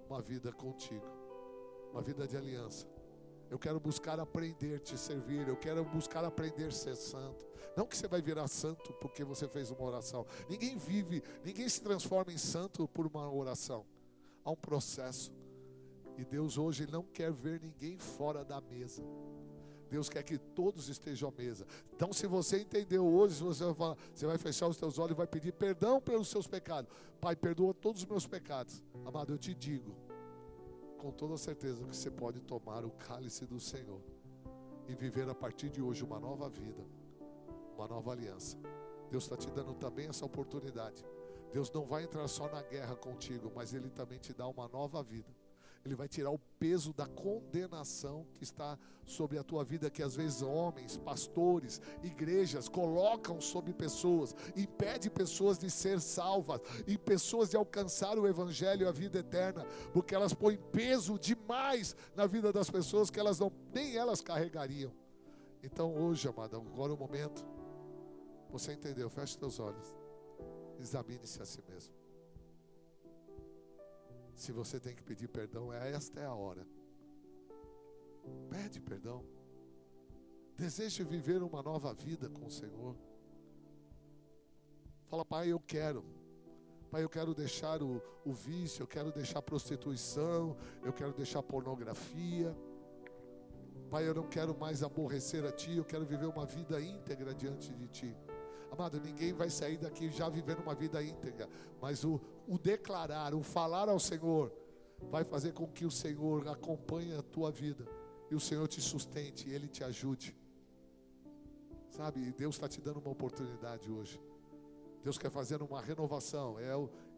uma vida contigo, uma vida de aliança. Eu quero buscar aprender a te servir. Eu quero buscar aprender a ser santo. Não que você vai virar santo porque você fez uma oração. Ninguém se transforma em santo por uma oração. Há um processo. E Deus hoje não quer ver ninguém fora da mesa. Deus quer que todos estejam à mesa. Então, se você entendeu hoje, você vai fechar os teus olhos e vai pedir perdão pelos seus pecados. Pai, perdoa todos os meus pecados. Amado, eu te digo, com toda certeza que você pode tomar o cálice do Senhor e viver a partir de hoje uma nova vida, uma nova aliança. Deus está te dando também essa oportunidade. Deus não vai entrar só na guerra contigo, mas Ele também te dá uma nova vida. Ele vai tirar o peso da condenação que está sobre a tua vida, que às vezes homens, pastores, igrejas colocam sobre pessoas, impede pessoas de ser salvas, e pessoas de alcançar o evangelho e a vida eterna, porque elas põem peso demais na vida das pessoas que elas não, nem elas carregariam. Então hoje, amado, agora é o momento, você entendeu, feche teus olhos, examine-se a si mesmo. Se você tem que pedir perdão, esta é a hora. Pede perdão. Deseja viver uma nova vida com o Senhor. Fala, Pai, eu quero. Pai, eu quero deixar o vício, eu quero deixar a prostituição, eu quero deixar a pornografia. Pai, eu não quero mais aborrecer a Ti, eu quero viver uma vida íntegra diante de Ti. Amado, ninguém vai sair daqui já vivendo uma vida íntegra, mas o declarar, o falar ao Senhor, vai fazer com que o Senhor acompanhe a tua vida, e o Senhor te sustente, e Ele te ajude. Sabe, Deus está te dando uma oportunidade hoje. Deus quer fazer uma renovação, é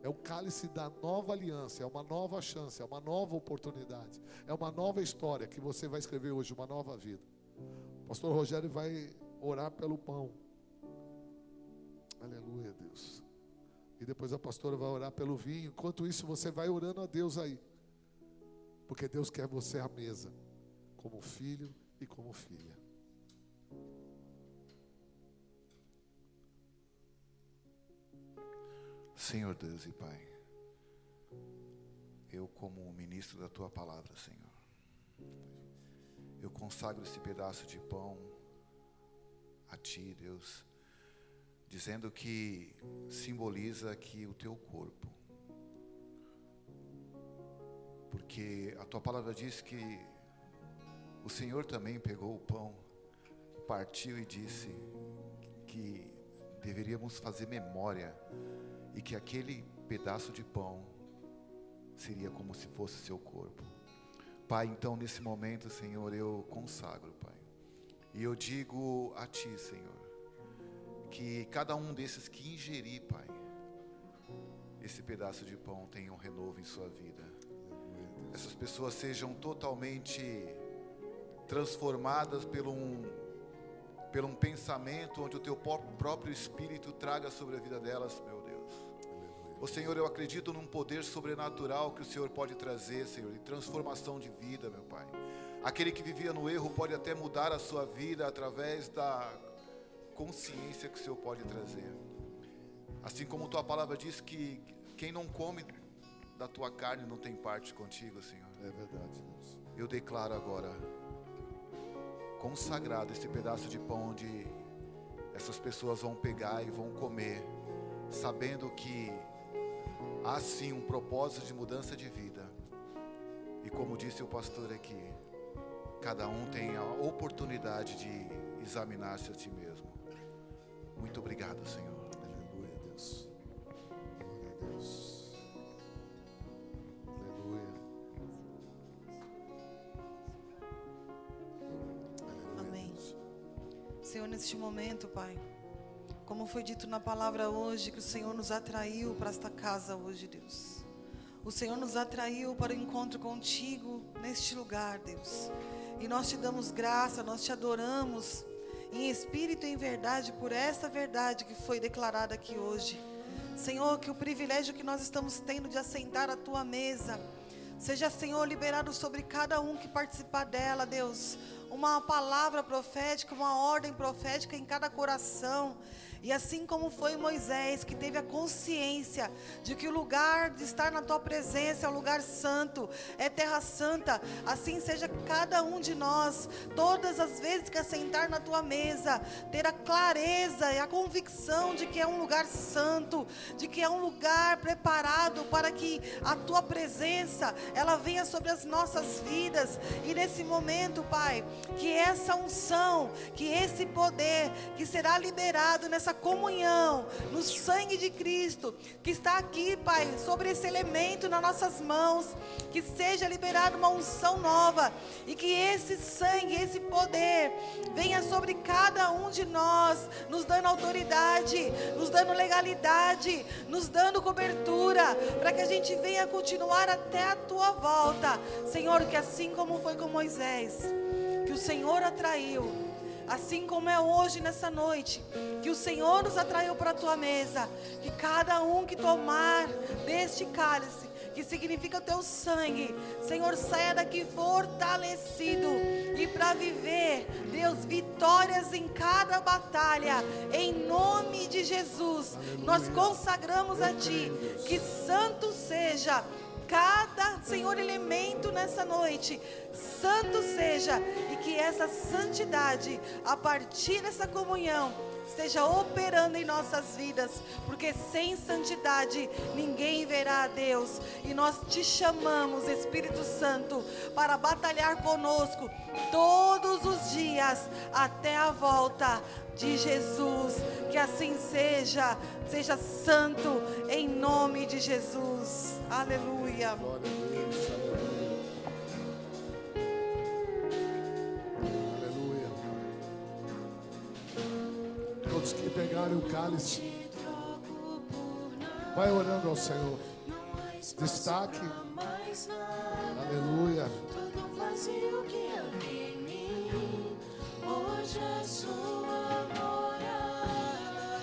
o cálice da nova aliança, é uma nova chance, é uma nova oportunidade, é uma nova história que você vai escrever hoje, uma nova vida. O pastor Rogério vai orar pelo pão. Aleluia, Deus. E depois a pastora vai orar pelo vinho. Enquanto isso, você vai orando a Deus aí. Porque Deus quer você à mesa, como filho e como filha. Senhor Deus e Pai, eu como ministro da Tua palavra, Senhor, eu consagro esse pedaço de pão a Ti, Deus, dizendo que simboliza aqui o Teu corpo, porque a tua palavra diz que o Senhor também pegou o pão, partiu e disse que deveríamos fazer memória e que aquele pedaço de pão seria como se fosse seu corpo. Pai, então nesse momento, Senhor, eu consagro, Pai, e eu digo a Ti, Senhor, que cada um desses que ingerir, Pai, esse pedaço de pão tenha um renovo em sua vida. Essas pessoas sejam totalmente transformadas pelo um pensamento onde o Teu próprio Espírito traga sobre a vida delas, meu Deus. Ô Senhor, eu acredito num poder sobrenatural que o Senhor pode trazer, Senhor, de transformação de vida, meu Pai. Aquele que vivia no erro pode até mudar a sua vida através da consciência que o Senhor pode trazer. Assim como Tua palavra diz que quem não come da Tua carne não tem parte contigo, Senhor. É verdade, Deus. Eu declaro agora, consagrado, esse pedaço de pão onde essas pessoas vão pegar e vão comer, sabendo que há sim um propósito de mudança de vida. E como disse o pastor aqui, cada um tem a oportunidade de examinar-se a si mesmo. Muito obrigado, Senhor. Aleluia, Deus. Glória a Deus. Aleluia. Aleluia, Amém. Deus. Senhor, neste momento, Pai, como foi dito na palavra hoje, que o Senhor nos atraiu para esta casa hoje, Deus. O Senhor nos atraiu para o encontro contigo neste lugar, Deus. E nós te damos graça, nós te adoramos em espírito e em verdade por essa verdade que foi declarada aqui hoje. Senhor, que o privilégio que nós estamos tendo de assentar à tua mesa seja, Senhor, liberado sobre cada um que participar dela, Deus. Uma palavra profética, uma ordem profética em cada coração. E assim como foi Moisés, que teve a consciência de que o lugar de estar na tua presença é um lugar santo, é terra santa, assim seja cada um de nós, todas as vezes que assentar na tua mesa, ter a clareza e a convicção de que é um lugar santo, de que é um lugar preparado para que a tua presença, ela venha sobre as nossas vidas. E nesse momento, Pai, que essa unção, que esse poder que será liberado nessa comunhão, no sangue de Cristo, que está aqui, Pai, sobre esse elemento nas nossas mãos, que seja liberada uma unção nova, e que esse sangue, esse poder, venha sobre cada um de nós, nos dando autoridade, nos dando legalidade, nos dando cobertura, para que a gente venha continuar até a tua volta, Senhor, que assim como foi com Moisés, que o Senhor atraiu, assim como é hoje nessa noite, que o Senhor nos atraiu para a tua mesa, que cada um que tomar deste cálice, que significa o teu sangue, Senhor, saia daqui fortalecido, e para viver, Deus, vitórias em cada batalha, em nome de Jesus. Aleluia. Nós consagramos a Ti, que santo seja cada, Senhor, elemento nessa noite, santo seja, e que essa santidade, a partir dessa comunhão, esteja operando em nossas vidas, porque sem santidade ninguém verá a Deus. E nós te chamamos, Espírito Santo, para batalhar conosco todos os dias até a volta de Jesus. Que assim seja, seja santo em nome de Jesus. Aleluia. Glória a Deus. Aleluia. Aleluia. Todos que pegarem o cálice, vai orando ao Senhor. Destaque. Aleluia. Todo vazio que havia em mim, hoje é sua morada.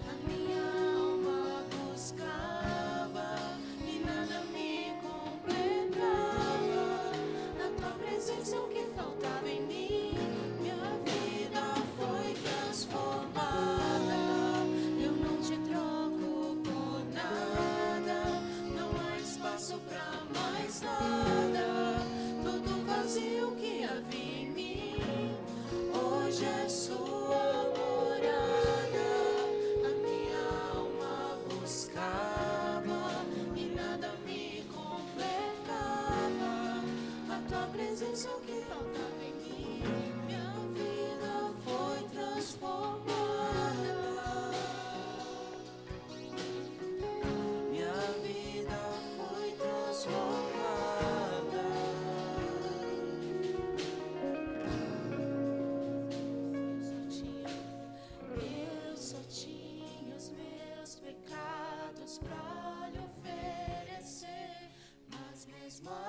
A minha alma buscava e nada me completava. Na tua presença o que faltava em mim, minha vida foi transformada. Eu não te troco por nada, não há espaço pra mais nada. Todo vazio que havia em mim, hoje é sua morada. A minha alma buscava e nada me completava.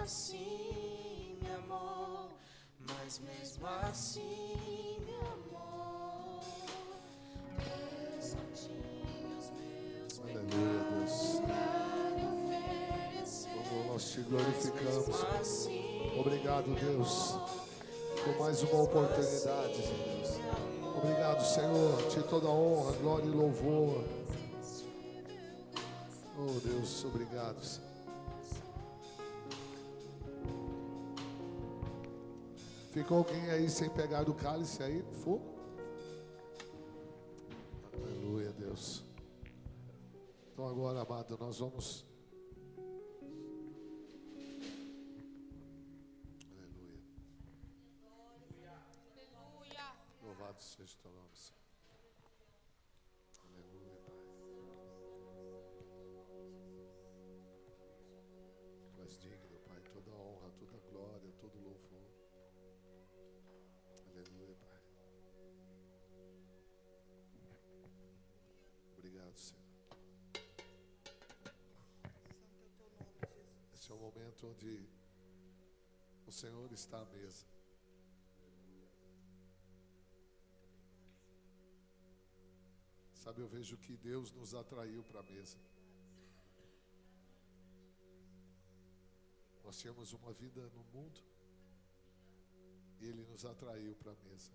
assim me amou, mas mesmo assim me amou. Só tinha os meus Aleluia, Deus. pra lhe oferecer. Como nós te glorificamos. Mesmo assim, Obrigado, Deus, por mais uma oportunidade. Obrigado, Senhor. Te toda honra, glória e louvor. Oh, Deus, obrigado, Senhor. Ficou alguém aí sem pegar do cálice aí? Fogo? Aleluia, Deus. Então agora, amado, nós vamos... Aleluia. Louvado seja o teu nome, Senhor. Aleluia, Pai. Tu és digno, Pai, toda honra, toda glória, todo louvor. Aleluia, Pai. Obrigado, Senhor. Esse é o momento onde o Senhor está à mesa. Sabe, eu vejo que Deus nos atraiu para a mesa. Nós tínhamos uma vida no mundo e Ele nos atraiu para a mesa.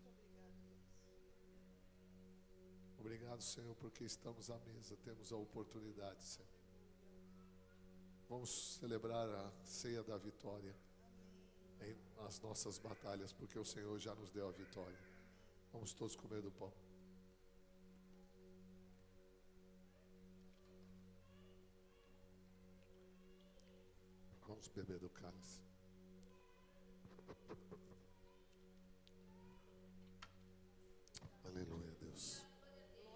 Obrigado, Senhor, porque estamos à mesa, temos a oportunidade, Senhor. Vamos celebrar a ceia da vitória nas nossas batalhas, porque o Senhor já nos deu a vitória. Vamos todos comer do pão. Vamos beber do cálice.